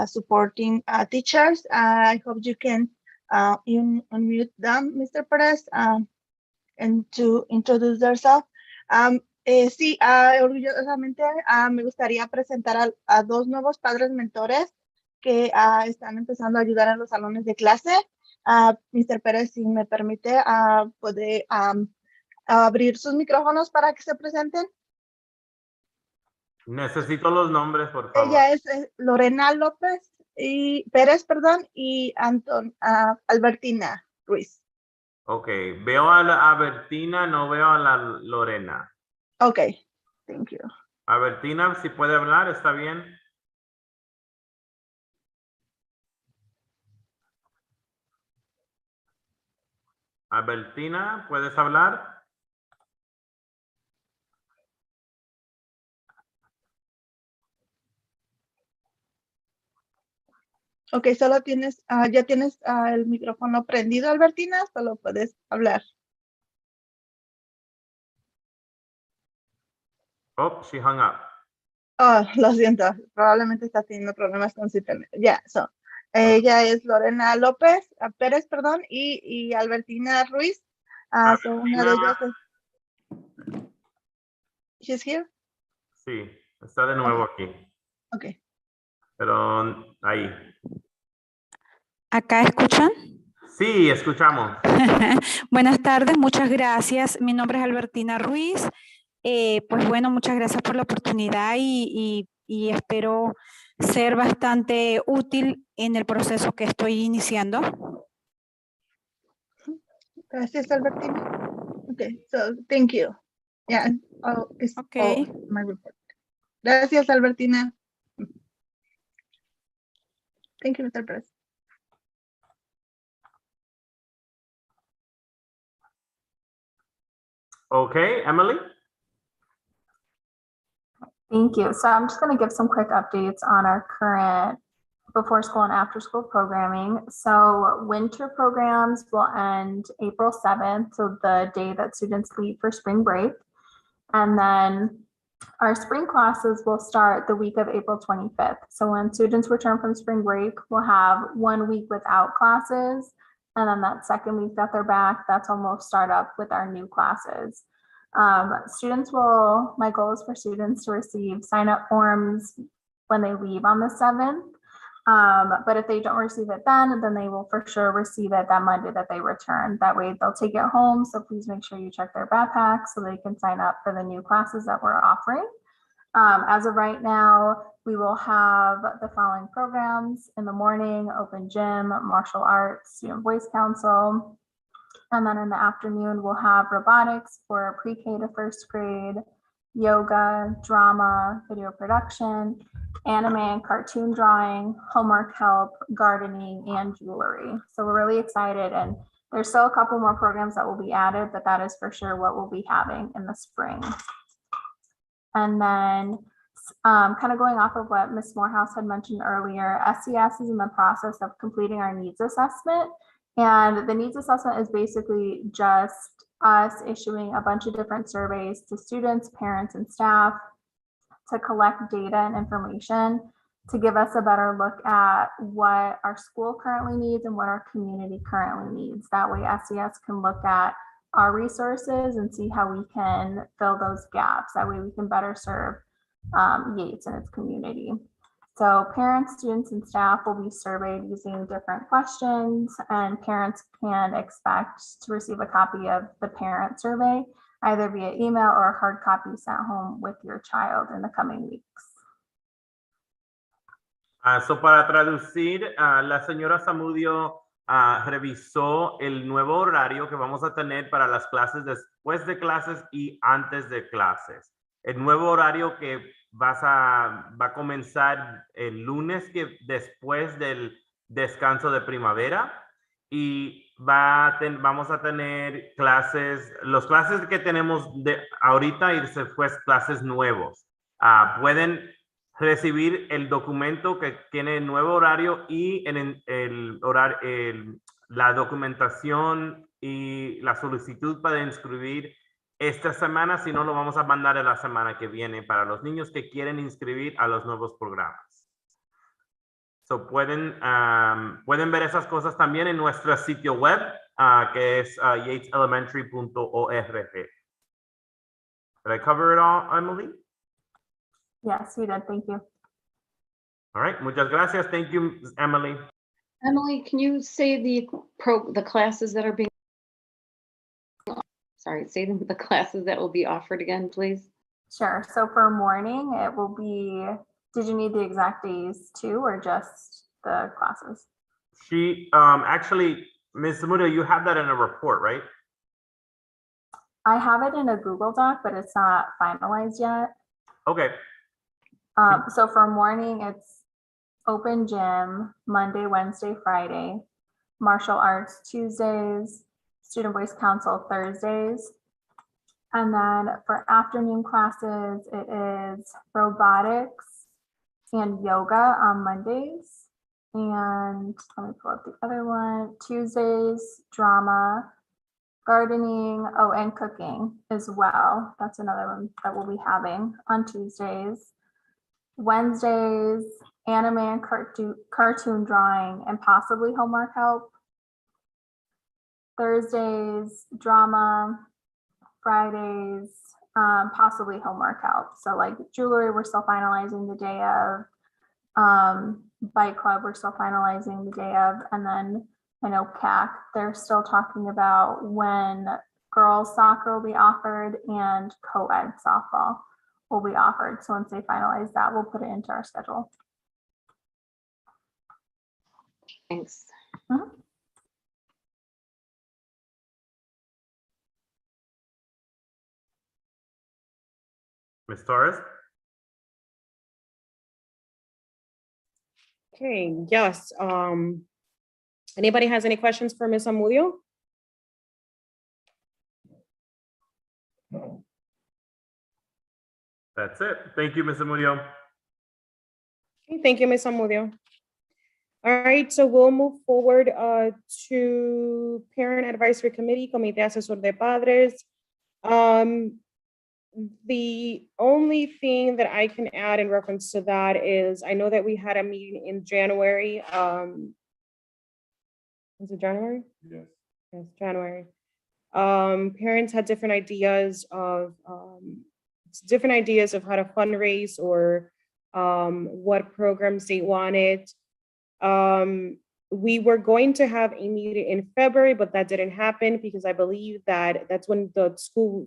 supporting teachers. I hope you can unmute them, Mr. Perez, and to introduce themselves. Sí, orgullosamente me gustaría presentar a 2 nuevos padres mentores que están empezando a ayudar en los salones de clase. Mr. Pérez, si me permite, puede abrir sus micrófonos para que se presenten. Necesito los nombres, por favor. Ella es Lorena López y Pérez, perdón, y Albertina Ruiz. Ok, veo a la Albertina, no veo a la Lorena. Ok, thank you. Albertina, si puede hablar, está bien. Albertina, ¿puedes hablar? Ok, solo tienes, ya tienes el micrófono prendido, Albertina, solo puedes hablar. Oh, she hung up. Oh, lo siento, probablemente está teniendo problemas con su internet. Ya, ella es Lorena López, Pérez, perdón, y Albertina Ruiz. Una de ellas es, she's here? Sí, está de nuevo aquí. Ok. Pero ahí. ¿Acá escuchan? Sí, escuchamos. Buenas tardes, muchas gracias. Mi nombre es Albertina Ruiz. Pues bueno, muchas gracias por la oportunidad y espero ser bastante útil en el proceso que estoy iniciando. Gracias, Albertina. Ok, so thank you. Yeah, it's Okay. all my report. Gracias, Albertina. Thank you, Mr. Perez. Okay, Emily? Thank you. So I'm just going to give some quick updates on our current before school and after school programming. So winter programs will end April 7th, so the day that students leave for spring break. And then our spring classes will start the week of April 25th. So when students return from spring break, we'll have 1 week without classes. And then that second week that they're back, that's when we'll start up with our new classes. My goal is for students to receive sign-up forms when they leave on the 7th. But if they don't receive it then they will for sure receive it that Monday that they return. That way they'll take it home. So please make sure you check their backpacks so they can sign up for the new classes that we're offering. As of right now, we will have the following programs in the morning: open gym, martial arts, student voice council. And then in the afternoon, we'll have robotics for pre-K to first grade, yoga, drama, video production, anime and cartoon drawing, homework help, gardening, and jewelry. So we're really excited, and there's still a couple more programs that will be added, but that is for sure what we'll be having in the spring. And then kind of going off of what Ms. Morehouse had mentioned earlier, SES is in the process of completing our needs assessment. And the needs assessment is basically just us issuing a bunch of different surveys to students, parents, and staff to collect data and information to give us a better look at what our school currently needs and what our community currently needs. That way SES can look at our resources and see how we can fill those gaps. That way we can better serve Yates and its community. So parents, students, and staff will be surveyed using different questions, and parents can expect to receive a copy of the parent survey, either via email or a hard copy sent home with your child in the coming weeks. So para traducir, la señora Zamudio revisó el nuevo horario que vamos a tener para las clases después de clases y antes de clases. El nuevo horario que va a comenzar el lunes después del descanso de primavera, y vamos a tener los clases que tenemos ahorita y después clases nuevos. Pueden recibir el documento que tiene el nuevo horario y la documentación y la solicitud para inscribir esta semana. Si no, lo vamos a mandar en la semana que viene para los niños que quieren inscribir a los nuevos programas. So pueden ver esas cosas también en nuestro sitio web, que es yateselementary.org. Did I cover it all, Emily? Yes, you did. Thank you. All right, muchas gracias. Thank you, Emily. Emily, can you say the classes that are being, say the classes that will be offered again, please? Sure. So for morning, it will be, did you need the exact days too, or just the classes? She actually, Ms. Zamudio, you have that in a report, right? I have it in a Google Doc, but it's not finalized yet. Okay. So for morning, it's open gym, Monday, Wednesday, Friday, martial arts Tuesdays, student voice council Thursdays. And then for afternoon classes, it is robotics and yoga on Mondays, And let me pull up the other one. Tuesdays, drama, gardening, oh, and cooking as well. That's another one that we'll be having on Tuesdays. Wednesdays, anime and cartoon drawing, and possibly homework help. Thursdays, drama. Fridays, possibly homework help. So like jewelry, we're still finalizing the day of. Bike club, we're still finalizing the day of. And then I know CAC, they're still talking about when girls soccer will be offered and co-ed softball will be offered. So once they finalize that, we'll put it into our schedule. Thanks. Ms. Torres? Okay, yes. Anybody has any questions for Ms. Amudio? That's it. Thank you, Ms. Amudio. Okay, thank you, Ms. Amudio. All right, so we'll move forward to Parent Advisory Committee, Comité Asesor de Padres. The only thing that I can add in reference to that is, I know that we had a meeting in January. Was it January? Yes. Yes, January. Parents had different ideas of how to fundraise or what programs they wanted. We were going to have a meeting in February, but that didn't happen because I believe that that's when the school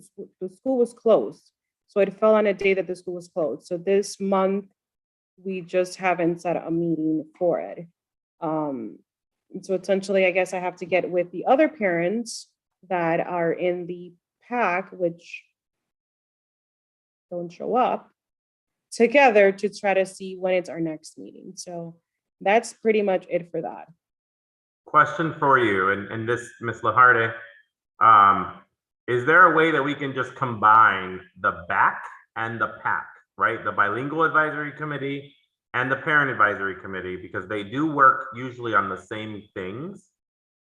was closed. So it fell on a day that the school was closed. So this month, we just haven't set a meeting for it. So essentially, I guess I have to get with the other parents that are in the pack, which don't show up, together to try to see when it's our next meeting. So that's pretty much it for that. Question for you, and this, Ms. Lajarde, is there a way that we can just combine the BAC and the PAC, right? The Bilingual Advisory Committee and the Parent Advisory Committee, because they do work usually on the same things.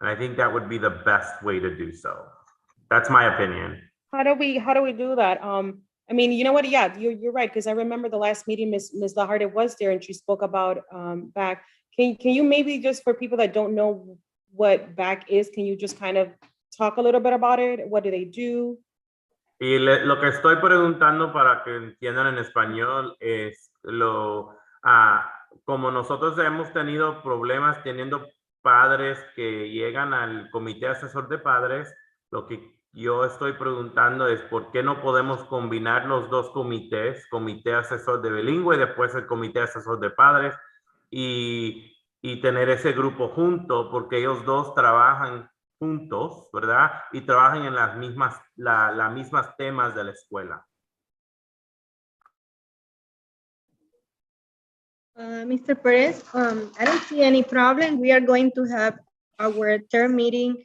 And I think that would be the best way to do so. That's my opinion. How do we do that? I mean, you know what? Yeah, you're right, because I remember the last meeting, Ms. Lajarde was there and she spoke about BAC. Can you maybe, just for people that don't know what BAC is, can you just kind of talk a little bit about it? What do they do? Y lo que estoy preguntando para que entiendan en español es como nosotros hemos tenido problemas teniendo padres que llegan al comité asesor de padres, lo que yo estoy preguntando es por qué no podemos combinar los dos comités, comité asesor de bilingüe y después el comité asesor de padres, y tener ese grupo junto, porque ellos dos trabajan juntos, ¿verdad? Y trabajan en las mismas temas de la escuela. Mr. Perez, I don't see any problem. We are going to have our third meeting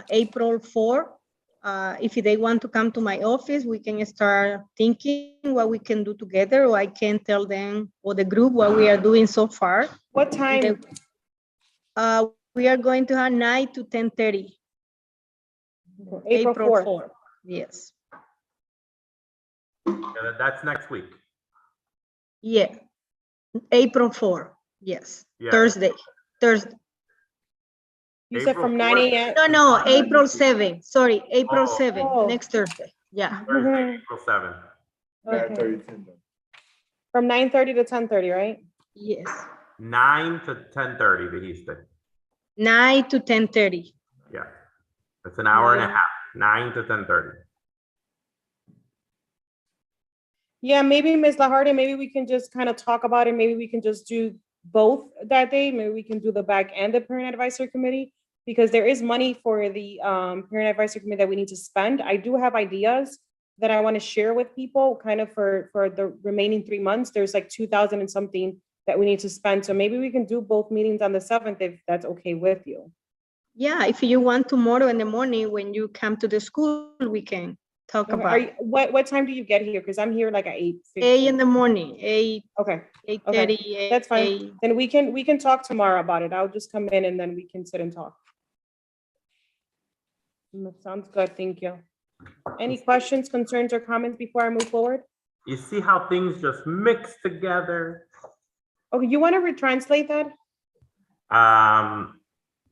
April 4. If they want to come to my office, we can start thinking what we can do together, or I can tell them or the group what we are doing so far. What time? We are going to have 9 to 10:30. April 4th. Yes. Yeah, that's next week. Yeah. April 4. Yes. Yeah. Thursday. You said April from 9 4th. a.m. No, April 7. Sorry, April Oh. 7, Oh. next Thursday. Yeah. Thursday, April 7th. Okay. From 9:30 to 10:30, right? Yes. 9 to 10:30, dijiste. 9 to 10:30. Yeah. It's an hour and a 9. half, 9 to 10:30. Yeah, maybe Ms. Lajarde, maybe we can just kind of talk about it. Maybe we can just do both that day. Maybe we can do the BAC and the Parent Advisory Committee, because there is money for the Parent Advisory Committee that we need to spend. I do have ideas that I want to share with people kind of for the remaining 3 months. There's like 2,000 and something that we need to spend. So maybe we can do both meetings on the 7th, if that's okay with you. Yeah, if you want tomorrow in the morning when you come to the school, we can talk Okay, about. what time do you get here? Because I'm here like at 8:15. 8 in the morning, 8, Okay, 8:30. that's fine. 8. Then we can talk tomorrow about it. I'll just come in and then we can sit and talk. Sounds good, thank you. Any questions, concerns, or comments before I move forward? You see how things just mix together? Okay, you want to retranslate that?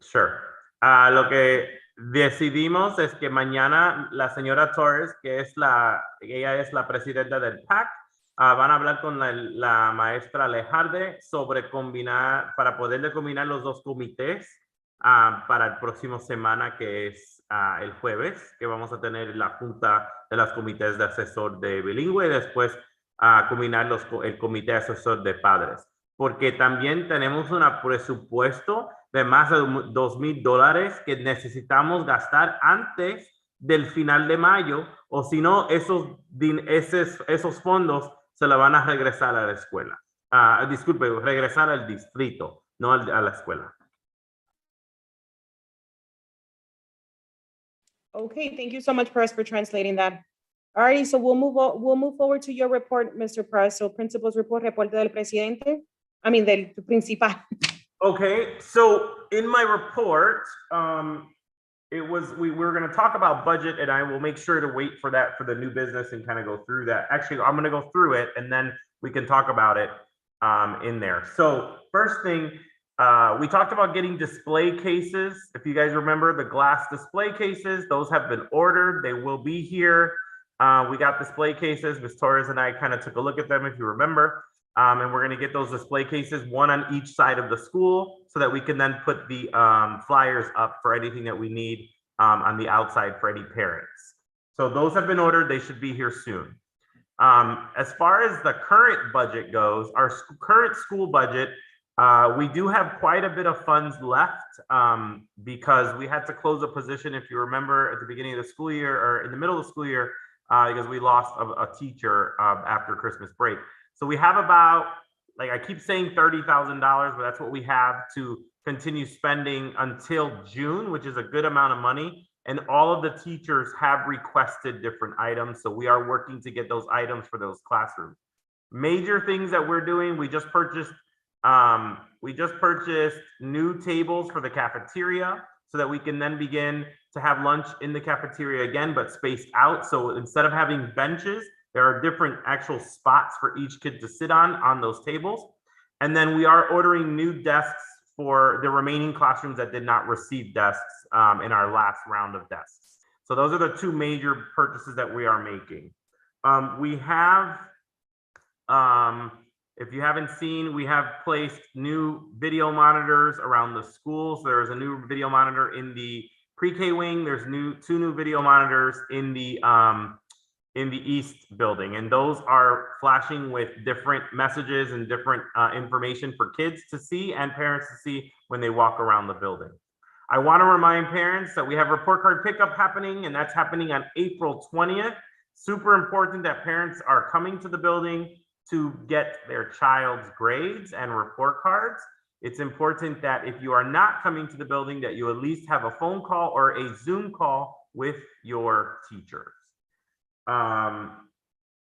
Sure. Lo que decidimos es que mañana la señora Torres, que es ella es la presidenta del PAC, van a hablar con la maestra Lejarde sobre combinar, para poder combinar los dos comités para el próximo semana, que es el jueves, que vamos a tener la junta de los comités de asesor de bilingüe y después combinar el comité asesor de padres. Porque también tenemos un presupuesto de más de $2,000 que necesitamos gastar antes del final de mayo, o si no, esos fondos se le van a regresar a la escuela. Disculpe, regresar al distrito, no a la escuela. Okay, thank you so much, Press, for translating that. Alrighty, so we'll move forward to your report, Mr. Press. So principal's report, reporte del presidente, del principal. Okay, so in my report, we were going to talk about budget, and I will make sure to wait for that for the new business and kind of go through that. Actually, I'm going to go through it and then we can talk about it in there. So first thing, we talked about getting display cases. If you guys remember the glass display cases, those have been ordered. They will be here. We got display cases. Ms. Torres and I kind of took a look at them, if you remember. And we're going to get those display cases, one on each side of the school, so that we can then put the flyers up for anything that we need on the outside for any parents. So those have been ordered. They should be here soon. As far as the current budget goes, our current school budget, we do have quite a bit of funds left because we had to close a position, if you remember, at the beginning of the school year or in the middle of the school year, because we lost a teacher after Christmas break. So we have about, like I keep saying $30,000, but that's what we have to continue spending until June, which is a good amount of money. And all of the teachers have requested different items. So we are working to get those items for those classrooms. Major things that we're doing, we just purchased new tables for the cafeteria so that we can then begin to have lunch in the cafeteria again, but spaced out. So instead of having benches, there are different actual spots for each kid to sit on those tables. And then we are ordering new desks for the remaining classrooms that did not receive desks in our last round of desks. So those are the two major purchases that we are making. We have, if you haven't seen, we have placed new video monitors around the schools. So there's a new video monitor in the pre-K wing. There's two new video monitors in the East building, and those are flashing with different messages and different information for kids to see and parents to see when they walk around the building. I want to remind parents that we have report card pickup happening, and that's happening on April 20th. Super important that parents are coming to the building to get their child's grades and report cards. It's important that if you are not coming to the building, that you at least have a phone call or a Zoom call with your teachers.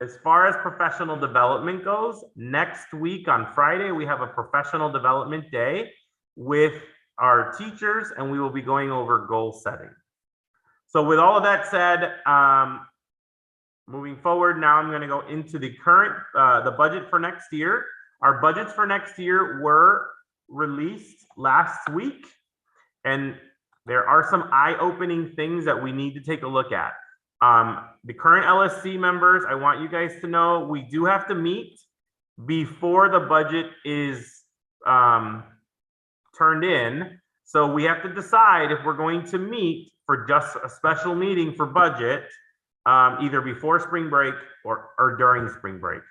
As far as professional development goes, next week on Friday, we have a professional development day with our teachers, and we will be going over goal setting. So with all of that said, moving forward, now I'm going to go into the current, the budget for next year. Our budgets for next year were released last week, and there are some eye-opening things that we need to take a look at. The current LSC members, I want you guys to know we do have to meet before the budget is turned in. So we have to decide if we're going to meet for just a special meeting for budget, either before spring break or during spring break.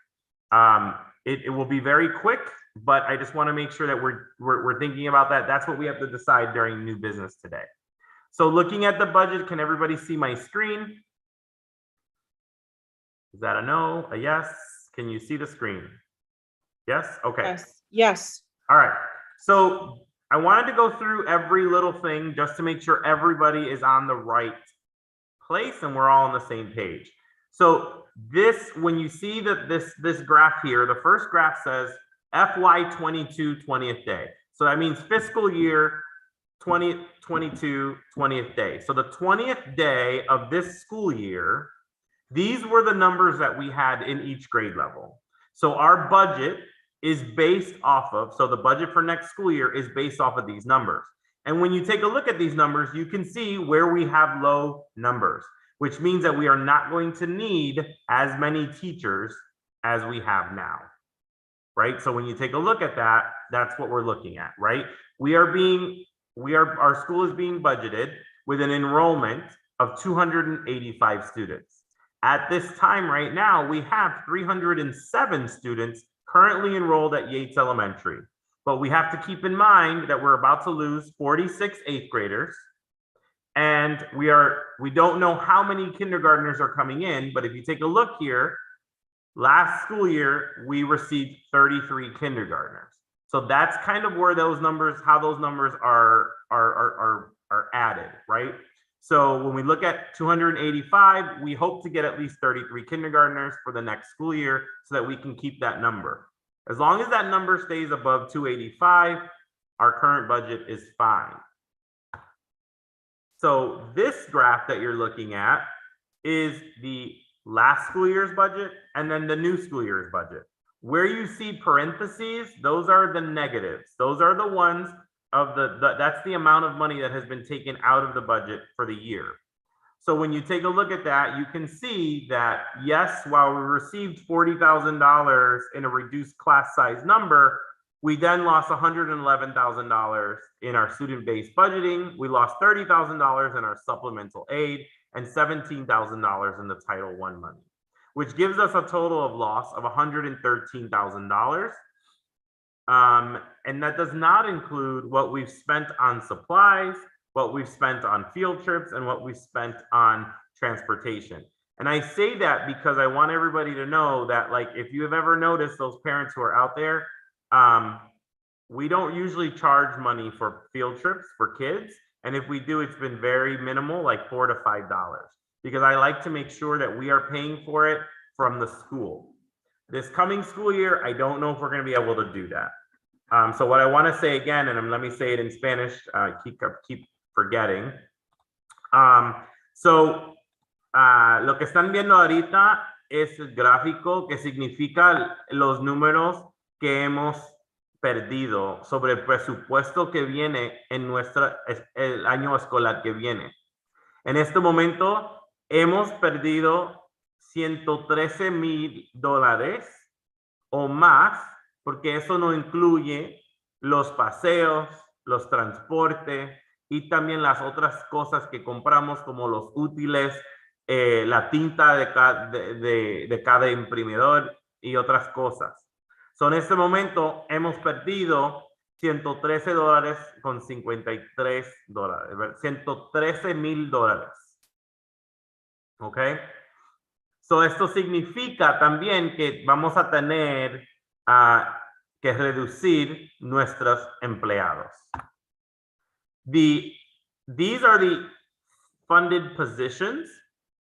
It will be very quick, but I just want to make sure that we're thinking about that. That's what we have to decide during new business today. So looking at the budget, can everybody see my screen? Is that a no, a yes? Can you see the screen? Yes, okay. Yes, yes. All right, so I wanted to go through every little thing just to make sure everybody is on the right place and we're all on the same page. So this, when you see that this graph here, the first graph says FY22 20th day. So that means fiscal year 2022 20th day. So the 20th day of this school year, these were the numbers that we had in each grade level. So our budget is based off of, so the budget for next school year is based off of these numbers. And when you take a look at these numbers, you can see where we have low numbers, which means that we are not going to need as many teachers as we have now, right? So when you take a look at that, that's what we're looking at, right? Our school is being budgeted with an enrollment of 285 students. At this time right now, we have 307 students currently enrolled at Yates Elementary. But we have to keep in mind that we're about to lose 46 eighth graders. And we don't know how many kindergartners are coming in, but if you take a look here, last school year, we received 33 kindergartners. So that's kind of where those numbers, how those numbers are added, right? So when we look at 285, we hope to get at least 33 kindergartners for the next school year so that we can keep that number. As long as that number stays above 285, our current budget is fine. So this graph that you're looking at is the last school year's budget and then the new school year's budget. Where you see parentheses, those are the negatives. Those are the ones of that's the amount of money that has been taken out of the budget for the year. So when you take a look at that, you can see that, yes, while we received $40,000 in a reduced class size number, we then lost $111,000 in our student-based budgeting. We lost $30,000 in our supplemental aid and $17,000 in the Title I money, which gives us a total of loss of $113,000. And that does not include what we've spent on supplies, what we've spent on field trips, and what we've spent on transportation. And I say that because I want everybody to know that, like, if you have ever noticed those parents who are out there, we don't usually charge money for field trips for kids. And if we do, it's been very minimal, like $4 to $5, because I like to make sure that we are paying for it from the school. This coming school year, I don't know if we're going to be able to do that. So what I want to say again, and let me say it in Spanish, keep forgetting. Lo que están viendo ahorita es el gráfico que significa los números que hemos perdido sobre el presupuesto que viene en el año escolar que viene. En este momento hemos perdido $113,000 o más, porque eso no incluye los paseos, los transportes y también las otras cosas que compramos como los útiles, la tinta de cada imprimidor y otras cosas. So, en este momento hemos perdido $113.53, $113,000. ¿Ok? So, esto significa también que vamos a tener que reducir nuestros empleados. These are the funded positions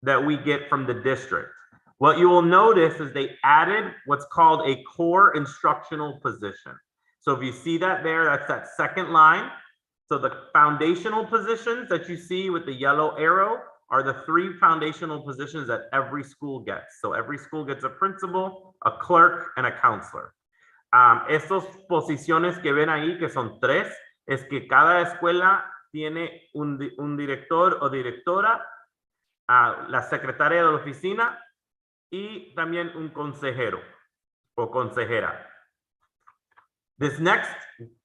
that we get from the district. What you will notice is they added what's called a core instructional position. So if you see that there, that's that second line. So the foundational positions that you see with the yellow arrow are the 3 foundational positions that every school gets. So every school gets a principal, a clerk, and a counselor. Estas posiciones que ven ahí, que son 3, es que cada escuela tiene un director o directora, la secretaria de la oficina y también un consejero o consejera. This next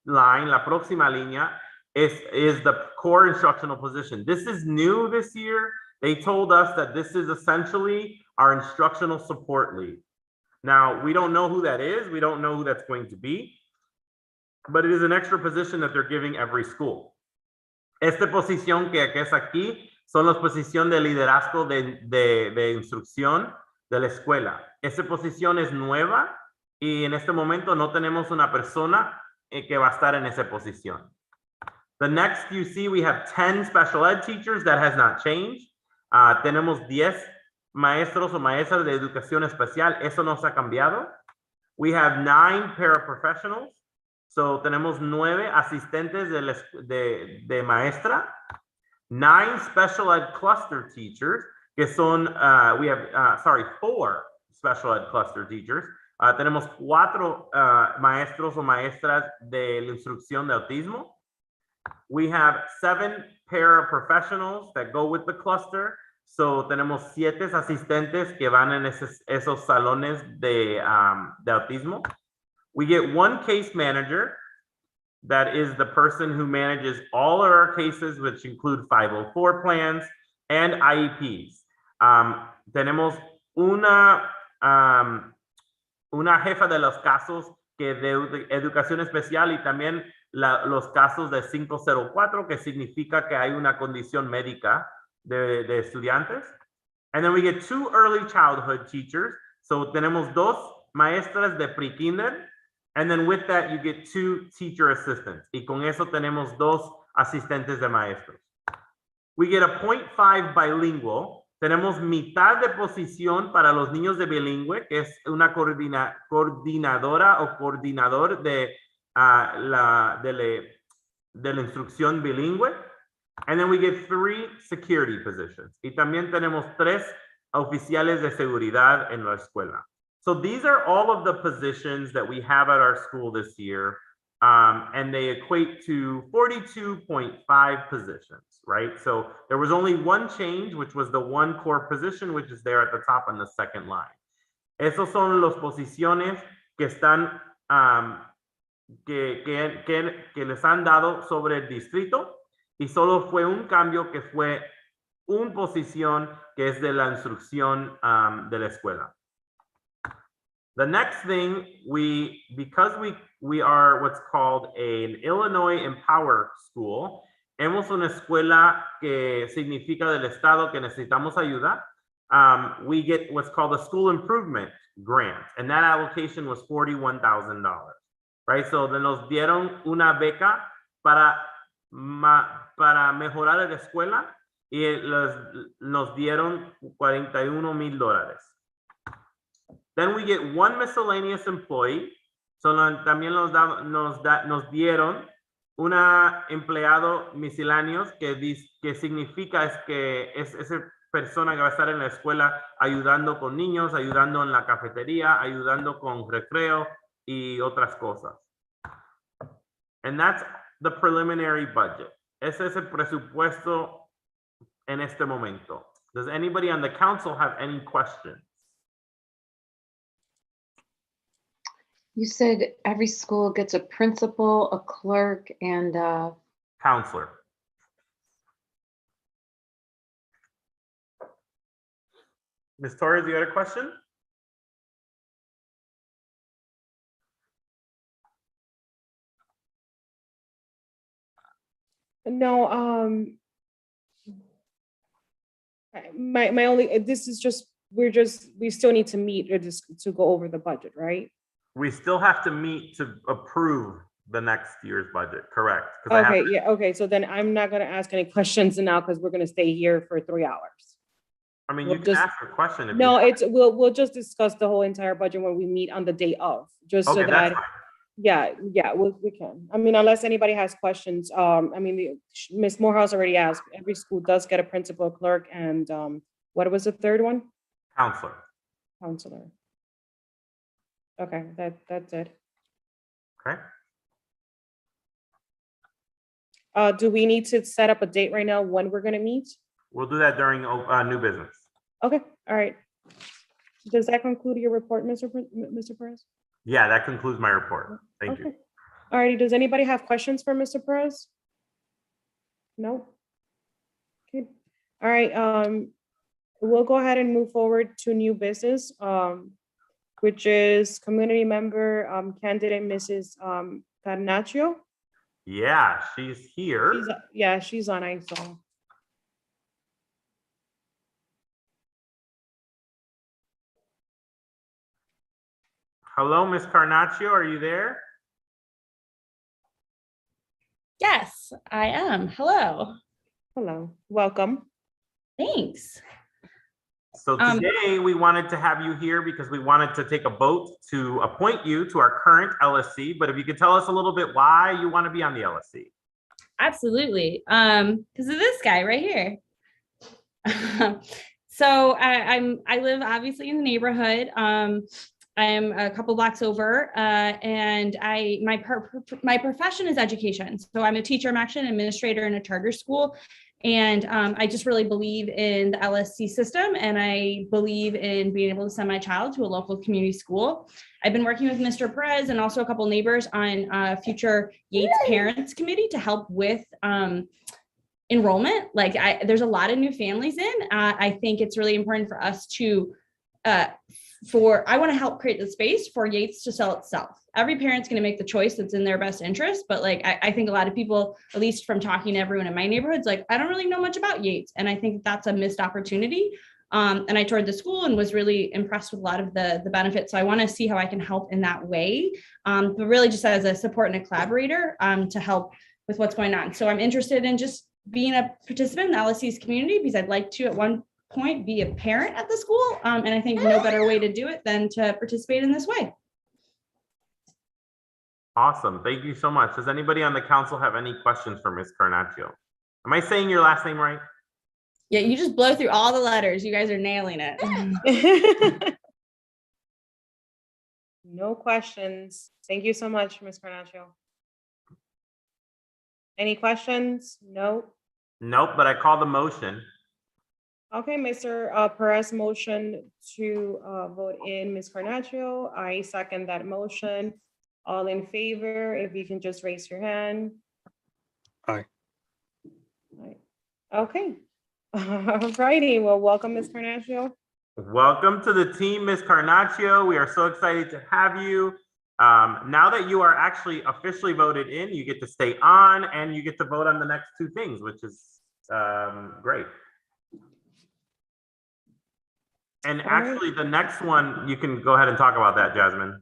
line, la próxima línea, is the core instructional position. This is new this year. They told us that this is essentially our instructional support lead. Now, we don't know who that is. We don't know who that's going to be, but it is an extra position that they're giving every school. Esta posición que es aquí son las posiciones de liderazgo de instrucción de la escuela. Esta posición es nueva y en este momento no tenemos una persona que va a estar en esa posición. The next you see, we have 10 special ed teachers. That has not changed. Tenemos 10 maestros o maestras de educación especial. Eso no se ha cambiado. We have 9 paraprofessionals. So tenemos 9 asistentes de maestra. 9 special ed cluster teachers, que son, we have, 4 special ed cluster teachers. Tenemos 4 maestros o maestras de la instrucción de autismo. We have 7 paraprofessionals that go with the cluster. So tenemos 7 asistentes que van en esos salones de autismo. We get 1 case manager. That is the person who manages all of our cases, which include 504 plans and IEPs. Tenemos una jefa de los casos que de educación especial y también los casos de 504, que significa que hay una condición médica de estudiantes. And then we get 2 early childhood teachers. So tenemos 2 maestras de pre-kinder. And then with that, you get 2 teacher assistants. Y con eso tenemos 2 asistentes de maestros. We get a 0.5 bilingual. Tenemos mitad de posición para los niños de bilingüe, que es una coordinadora o coordinador de la instrucción bilingüe. And then we get 3 security positions. Y también tenemos 3 oficiales de seguridad en la escuela. So these are all of the positions that we have at our school this year, and they equate to 42.5 positions, right? So there was only 1 change, which was the 1 core position, which is there at the top on the second line. Esos son los posiciones que están, que les han dado sobre el distrito, y solo fue un cambio que fue una posición que es de la instrucción de la escuela. The next thing, because we are what's called an Illinois Empower School, hemos una escuela que significa del estado que necesitamos ayuda. We get what's called a school improvement grant, and that allocation was $41,000, right? So nos dieron una beca para mejorar la escuela y nos dieron $41,000. Then we get 1 miscellaneous employee. So también nos dieron una empleado misceláneos que significa es que es esa persona que va a estar en la escuela ayudando con niños, ayudando en la cafetería, ayudando con recreo y otras cosas. And that's the preliminary budget. Ese es el presupuesto en este momento. Does anybody on the council have any questions? You said every school gets a principal, a clerk, and Counselor. Ms. Torres, you had a question? No, my only, this is just, we still need to meet or just to go over the budget, right? We still have to meet to approve the next year's budget, correct? 'Cause I have Okay, yeah, okay, so then I'm not gonna ask any questions now because we're gonna stay here for 3 hours. I mean, we'll you can just- ask a question. If No, you we'll just discuss the whole entire budget when we meet on the day of, just so okay, that's that, fine. yeah, we can. I mean, unless anybody has questions, I mean, Ms. Morehouse already asked, every school does get a principal, clerk, and, what was the third one? Counselor. Counselor. Okay, that's it. Okay. Do we need to set up a date right now when we're gonna meet? We'll do that during new business. Okay, all right. Does that conclude your report, Mr. Perez? Yeah, that concludes my report. Thank you. Okay. All righty, does anybody have questions for Mr. Perez? No? Okay, all right, we'll go ahead and move forward to new business, which is community member candidate Mrs. Carnaccio. Yeah, she's here. Yeah, she's on, I saw. Hello, Ms. Carnaccio, are you there? Yes, I am. Hello. Hello, welcome. Thanks. So today we wanted to have you here because we wanted to take a vote to appoint you to our current LSC. But if you could tell us a little bit why you want to be on the LSC. Absolutely. Because of this guy right here. So I live obviously in the neighborhood. I'm a couple blocks over, and my profession is education. So I'm a teacher. I'm actually an administrator in a charter school, and I just really believe in the LSC system, and I believe in being able to send my child to a local community school. I've been working with Mr. Perez and also a couple neighbors on future Yates Parents Committee to help with enrollment. Like there's a lot of new families in. I think it's really important for us to I want to help create the space for Yates to sell itself. Every parent's going to make the choice that's in their best interest. But like, I think a lot of people, at least from talking to everyone in my neighborhoods, like, I don't really know much about Yates. And I think that's a missed opportunity. And I toured the school and was really impressed with a lot of the benefits. So I want to see how I can help in that way, but really just as a support and a collaborator to help with what's going on. So I'm interested in just being a participant in the LSC's community because I'd like to at one point be a parent at the school. And I think no better way to do it than to participate in this way. Awesome. Thank you so much. Does anybody on the council have any questions for Ms. Carnaccio? Am I saying your last name right? Yeah, you just blow through all the letters. You guys are nailing it. No questions. Thank you so much, Ms. Carnaccio. Any questions? No. Nope, but I call the motion. Okay, Mr. Perez motion to vote in Ms. Carnaccio. I second that motion. All in favor, if you can just raise your hand. Aye. Aye. Okay. All righty. Well, welcome, Ms. Carnaccio. Welcome to the team, Ms. Carnaccio. We are so excited to have you. Now that you are actually officially voted in, you get to stay on and you get to vote on the next two things, which is great. And actually, the next one, you can go ahead and talk about that, Jasmine.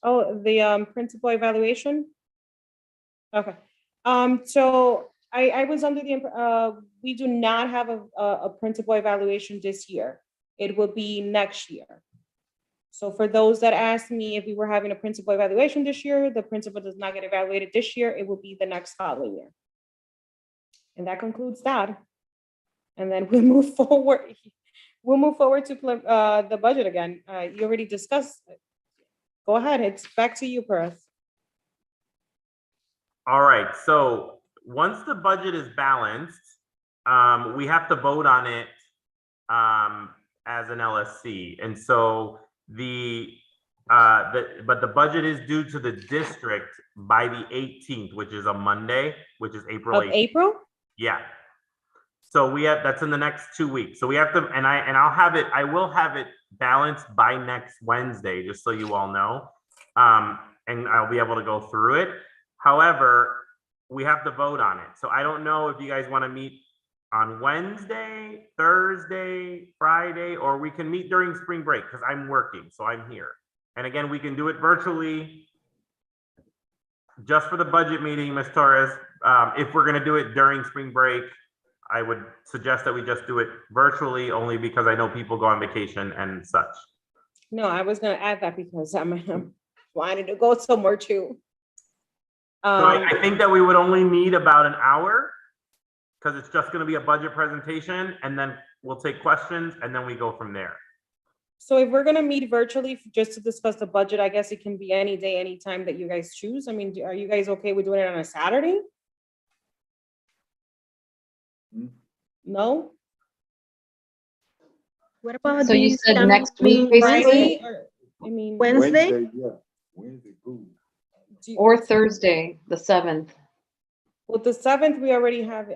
Oh, the principal evaluation? Okay. So I was under the, we do not have a principal evaluation this year. It will be next year. So for those that asked me if we were having a principal evaluation this year, the principal does not get evaluated this year. It will be the next following year. And that concludes that. And then we'll move forward. We'll move forward to the budget again. You already discussed it. Go ahead. It's back to you, Perez. All right. So once the budget is balanced, we have to vote on it as an LSC. And so but the budget is due to the district by the 18th, which is a Monday, which is April 8th. April? Yeah. So that's in the next 2 weeks. So we have to, I will have it balanced by next Wednesday, just so you all know. And I'll be able to go through it. However, we have to vote on it. So I don't know if you guys want to meet on Wednesday, Thursday, Friday, or we can meet during spring break because I'm working, so I'm here. And again, we can do it virtually just for the budget meeting, Ms. Torres. If we're going to do it during spring break, I would suggest that we just do it virtually only because I know people go on vacation and such. No, I was going to add that because I'm wanting to go somewhere too. So I think that we would only need about an hour because it's just going to be a budget presentation and then we'll take questions and then we go from there. So if we're going to meet virtually just to discuss the budget, I guess it can be any day, any time that you guys choose. I mean, are you guys okay with doing it on a Saturday? No? What about So you this said next coming week, Friday? basically? Or, I mean, Wednesday? Yeah. Wednesday, cool. Or Thursday, the 7th. Well, the 7th, we already have,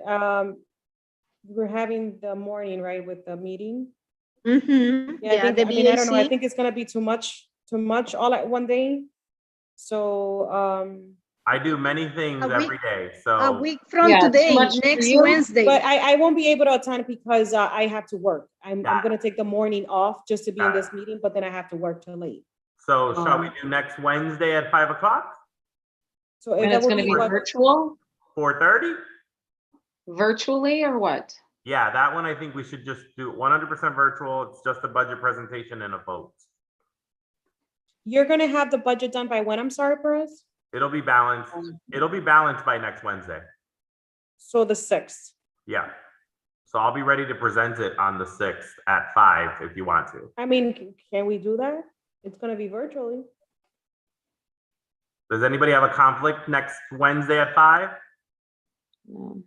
we're having the morning, right, with the meeting. Mm-hmm. Yeah, Yeah, the I mean, I don't know, I BAC. think it's gonna be too much all at one day. So, I do many things A week- every day, A so week from Yeah, too today, much for next you? Wednesday. but I won't be able to attend because I have to work. I'm Got gonna take the morning off just to be in Got this meeting, but then I have to work till late. so shall we do next Wednesday at 5 o'clock, So And that it's would going to be be what, virtual? 4:30? Virtually or what? Yeah, that one, I think we should just do 100% virtual. It's just a budget presentation and a vote. You're gonna have the budget done by when? I'm sorry, Perez? It'll be balanced. It'll be balanced by next Wednesday. So the 6th. Yeah. So I'll be ready to present it on the 6th at 5 if you want to. I mean, can we do that? It's gonna be virtually. Does anybody have a conflict next Wednesday at 5? No.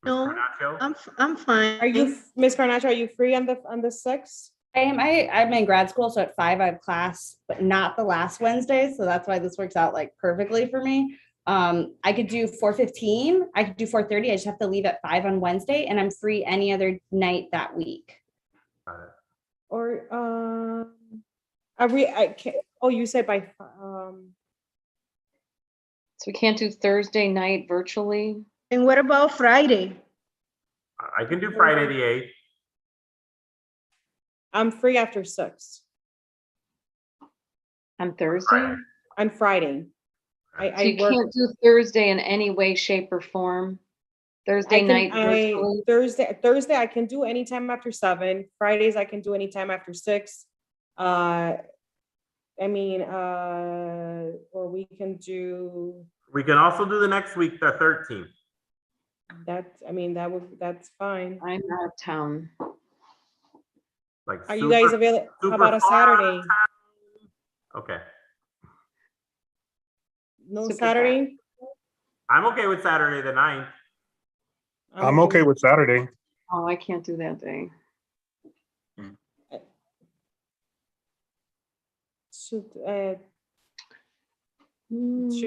Ms. No, Carnaccio? I'm fine. Are you, Ms. Carnaccio, are you free on the 6th? I'm in grad school, so at 5 I have class, but not the last Wednesday. So that's why this works out like perfectly for me. I could do 4:15. I could do 4:30. I just have to leave at 5 on Wednesday, and I'm free any other night that week. Got it. Or, I can't, oh, you said by, So we can't do Thursday night virtually? And what about Friday? I can do Friday the 8th. I'm free after 6 On Thursday? on Friday. So I you work. can't do Thursday in any way, shape, or form? Thursday night virtually? Thursday I can do anytime after 7. Fridays I can do anytime after 6. I mean, or we can do We can also do the next week, the 13th. that. I mean, that's fine. I'm out of town. Like Are you guys available? How super about a far out of Saturday? Okay. No Super Saturday? I'm okay with Saturday the 9th. I'm okay with Saturday. Oh, I can't do that day. Should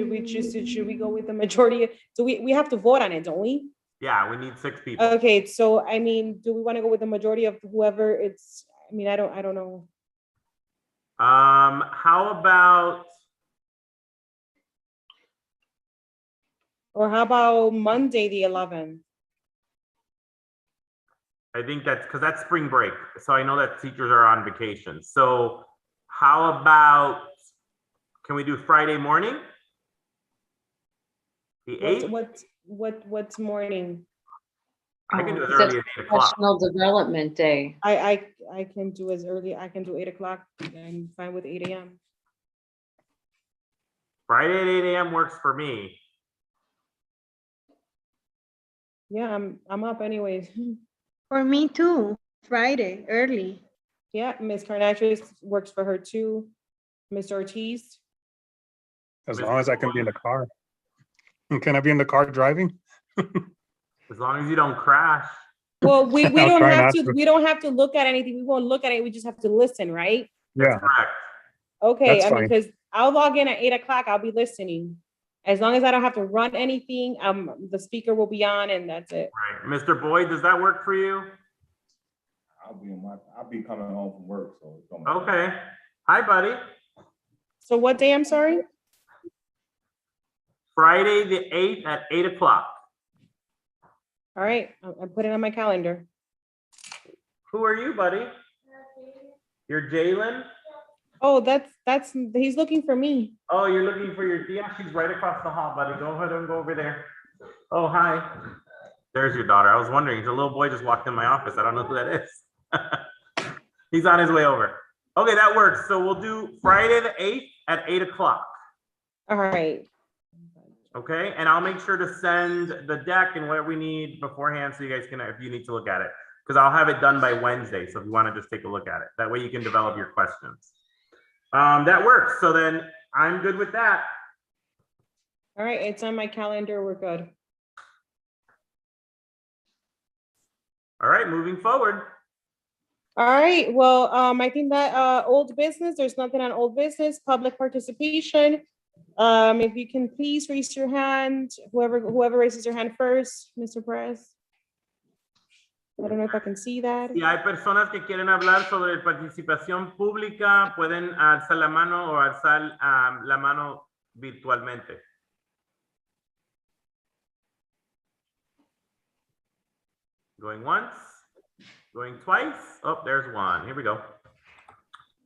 we choose to, should we go with the majority? Do we have to vote on it, don't we? Yeah, we need 6 people. Okay, so I mean, do we want to go with the majority of whoever it's, I mean, I don't know. How about, Or how about Monday, the 11th? I think that's because that's spring break. So I know that teachers are on vacation. So how about, can we do Friday morning? The 8th? What's morning? I can do as Because early that's as 8 o'clock. Professional Development Day. I can do as early, I can do 8 o'clock. I'm fine with 8 a.m. Friday at 8 a.m. works for me. Yeah, I'm up anyways. For me too, Friday, early. Yeah, Ms. Carnaccio works for her too. Mr. Ortiz? As long as I can be in the car. Can I be in the car driving? As long as you don't crash. Well, we I'll don't try have not to, to. we don't have to look at anything. We won't look at it. We just have to listen, right? Yeah, Correct. Okay, That's I mean, fine. because I'll log in at 8 o'clock. I'll be listening. As long as I don't have to run anything, the speaker will be on and that's it. Right. Mr. Boyd, does that work for you? I'll be coming home from work, so. it's gonna- Okay. Hi, buddy. So what day, I'm sorry? Friday the 8th at 8 o'clock. All right, I put it on my calendar. Who are you, buddy? You're Jalen? Oh, he's looking for me. Oh, you're looking for your, yeah, she's right across the hall, buddy. Go ahead and go over there. Oh, hi. There's your daughter. I was wondering, the little boy just walked in my office. I don't know who that is. He's on his way over. Okay, that works. So we'll do Friday the 8th at 8 o'clock. All right. Okay, and I'll make sure to send the deck and what we need beforehand so you guys can, if you need to look at it. Because I'll have it done by Wednesday. So if you want to just take a look at it, that way you can develop your questions. That works. So then I'm good with that. All right, it's on my calendar. We're good. All right, moving forward. All right, well, I think that old business, there's nothing on old business, public participation. If you can please raise your hand, whoever raises your hand first, Mr. Perez. I don't know if I can see that. Si hay personas que quieren hablar sobre participación pública, pueden alzar la mano o alzar la mano virtualmente. Going once, going twice. Oh, there's one. Here we go.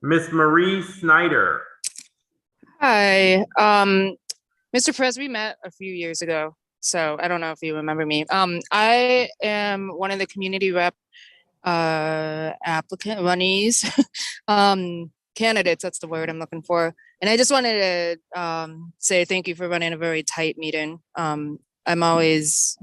Miss Marie Snyder. Hi, Mr. Perez, we met a few years ago. So I don't know if you remember me. I am one of the community rep runnees, candidates, that's the word I'm looking for. And I just wanted to say thank you for running a very tight meeting. I'm always,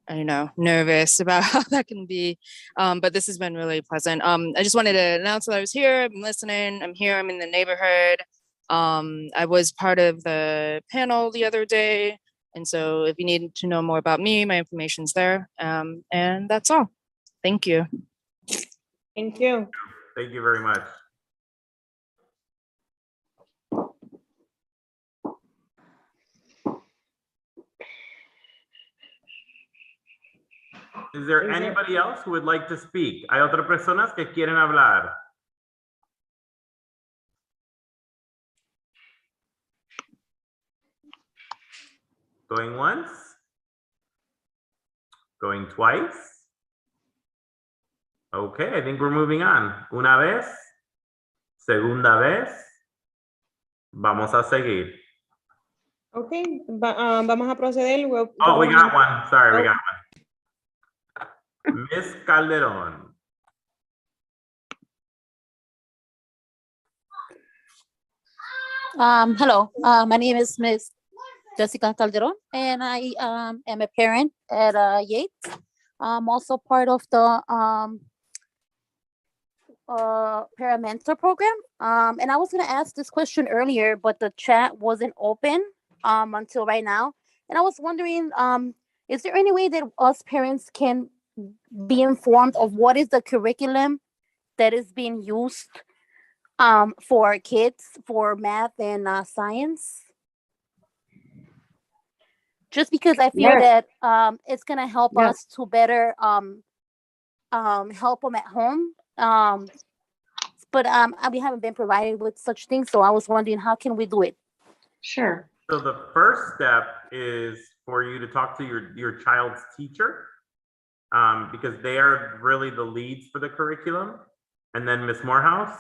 I don't know, nervous about how that can be, but this has been really pleasant. I just wanted to announce that I was here, I'm listening, I'm here, I'm in the neighborhood. I was part of the panel the other day, and so if you need to know more about me, my information's there, and that's all. Thank you. Thank you. Thank you very much. Is there anybody else who would like to speak? ¿Hay otras personas que quieren hablar? Going once? Going twice? Okay, I think we're moving on. Una vez, segunda vez, vamos a seguir. Okay, vamos a proceder. Oh, we got one. Sorry, we got one. Miss Calderon. Hello, my name is Miss Jessica Calderon, and I am a parent at Yates. I'm also part of the paramentor program. And I was going to ask this question earlier, but the chat wasn't open until right now. And I was wondering, is there any way that us parents can be informed of what is the curriculum that is being used for our kids for math and science? Just because I feel that it's going to help us to better help them at home. But we haven't been provided with such things, so I was wondering, how can we do it? Sure. So the first step is for you to talk to your child's teacher, because they are really the leads for the curriculum. And then Ms. Morehouse.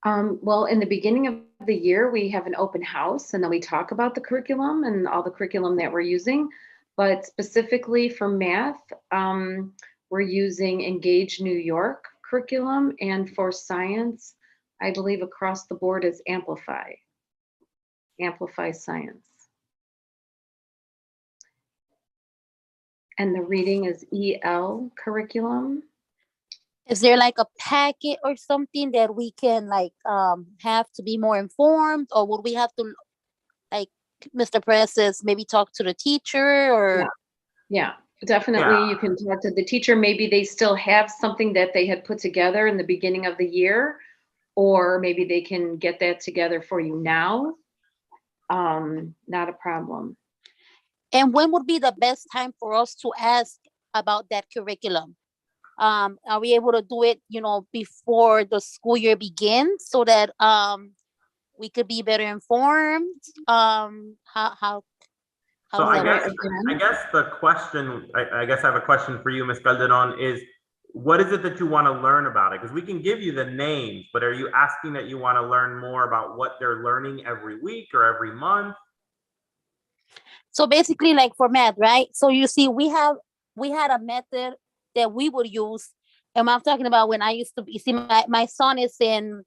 Well, in the beginning of the year, we have an open house, and then we talk about the curriculum and all the curriculum that we're using. But specifically for math, we're using Engage New York curriculum, and for science, I believe across the board is Amplify Science. And the reading is EL curriculum. Is there like a packet or something that we can like have to be more informed, or would we have to, like Mr. Perez says, maybe talk to the teacher? Or Yeah, definitely. You can talk to the teacher. Maybe they still have something that they had put together in the beginning of the year, or maybe they can get that together for you now. Not a problem. And when would be the best time for us to ask about that curriculum? Are we able to do it, before the school year begins, so that we could be better informed? How So I guess the question, I guess I have a question for you, Ms. Calderon, is what is it that you want to learn about it? Because we can give you the names, but are you asking that you want to learn more about what they're learning every week or every month? So basically, like for math, right? So you see, we had a method that we would use, and I'm talking about when I used to. You see, my son is in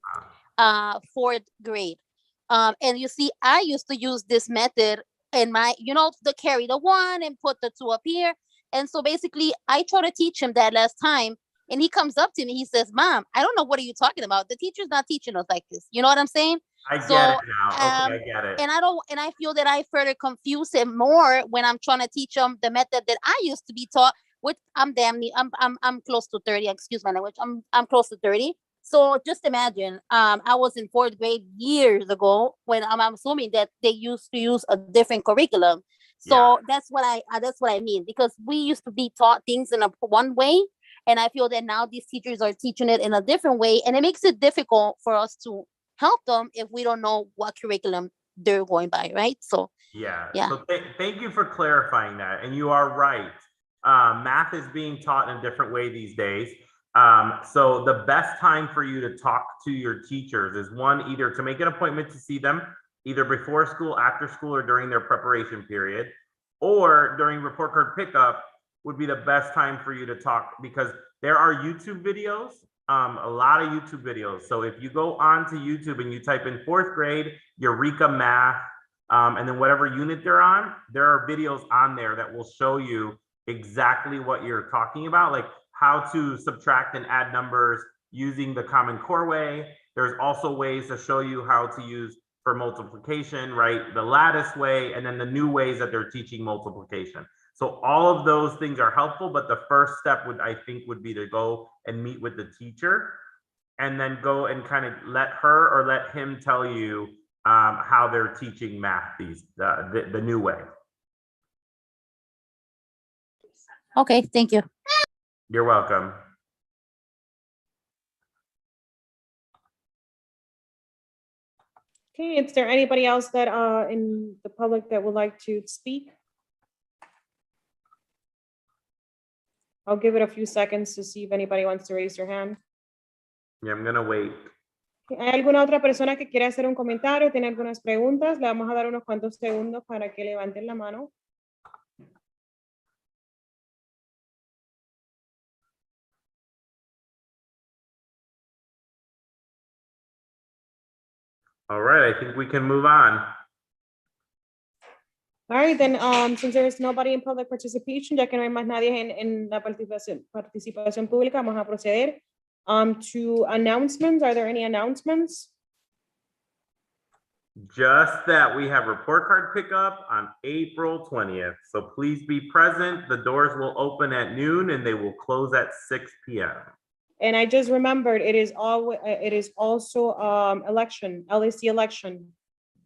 4th grade, and you see, I used to use this method in my, the carry the 1 and put the 2 up here. And so basically, I tried to teach him that last time, and he comes up to me, he says, "Mom, I don't know what are you talking about. The teacher's not teaching us like this." You know what I'm saying? I get it now. Okay, I get it. And I feel that I further confuse him more when I'm trying to teach him the method that I used to be taught. Which I'm close to 30. Excuse my language. I'm close to 30. So just imagine, I was in 4th grade years ago when I'm assuming that they used to use a different curriculum. So that's what I mean, because we used to be taught things in one way, and I feel that now these teachers are teaching it in a different way, and it makes it difficult for us to help them if we don't know what curriculum they're going by, right? So yeah. So thank you for clarifying that, and you are right. Math is being taught in a different way these days. So the best time for you to talk to your teachers is one, either to make an appointment to see them either before school, after school, or during their preparation period, or during report card pickup would be the best time for you to talk, because there are YouTube videos, a lot of YouTube videos. So if you go on to YouTube and you type in 4th grade, Eureka Math, and then whatever unit they're on, there are videos on there that will show you exactly what you're talking about, like how to subtract and add numbers using the Common Core way. There's also ways to show you how to use for multiplication, right? The lattice way, and then the new ways that they're teaching multiplication. So all of those things are helpful, but the first step would, I think, would be to go and meet with the teacher and then go and kind of let her or let him tell you how they're teaching math the new way. Okay, thank you. You're welcome. Okay, is there anybody else that in the public that would like to speak? I'll give it a few seconds to see if anybody wants to raise their hand. Yeah, I'm gonna wait. ¿Hay alguna otra persona que quiera hacer un comentario? ¿Tiene algunas preguntas? Le vamos a dar unos cuantos segundos para que levanten la mano. All right, I think we can move on. All right, then, since there is nobody in public participation, ya que no hay más nadie en la participación pública, vamos a proceder to announcements. Are there any announcements? Just that we have report card pickup on April 20th. So please be present. The doors will open at noon and they will close at 6 p.m. And I just remembered it is also election, LSC election.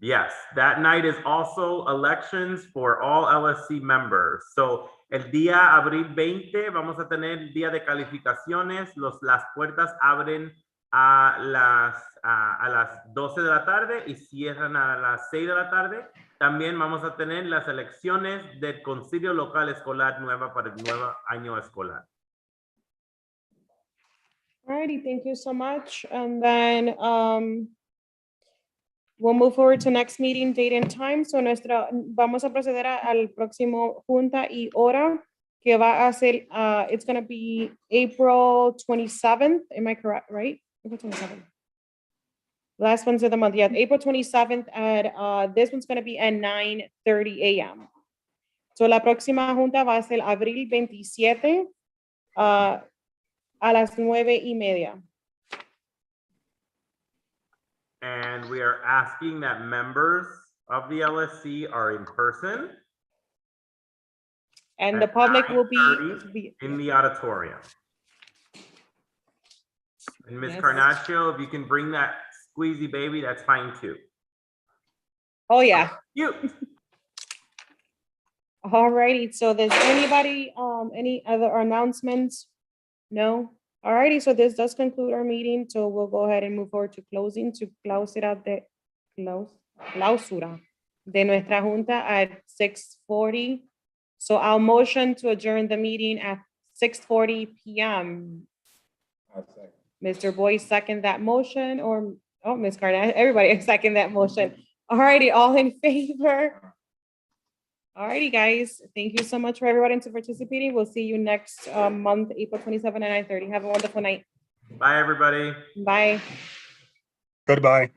Yes, that night is also elections for all LSC members. So el día abril 20 vamos a tener el día de calificaciones. Las puertas abren a las 12 de la tarde y cierran a las 6 de la tarde. También vamos a tener las elecciones del Concilio Local Escolar nueva para el nuevo año escolar. Alrighty, thank you so much. And then we'll move forward to next meeting date and time. So vamos a proceder al próximo junta y hora que va a ser, it's going to be April 27th. Am I correct, right? April 27th. Last one's of the month. Yeah, April 27th at, this one's going to be at 9:30 a.m. So la próxima junta va a ser abril 27 a las 9:30. And we are asking that members of the LSC are in person. And the public will be in the auditorium. And Ms. Yes. Carnaccio, if you can bring that squeezy baby, that's fine too. Oh, yeah. You. Alrighty, so does anybody, any other announcements? No? Alrighty, so this does conclude our meeting, so we'll go ahead and move forward to closing, to clausura de nuestra junta at 6:40. So I'll motion to adjourn the meeting at 6:40 p.m. Mr. Boyce second that motion, or, oh, Ms. Carnett, everybody second that motion. Alrighty, all in favor? Alrighty, guys. Thank you so much for everybody for participating. We'll see you next month, April 27 at 9:30. Have a wonderful night. Bye, everybody. Bye. Goodbye.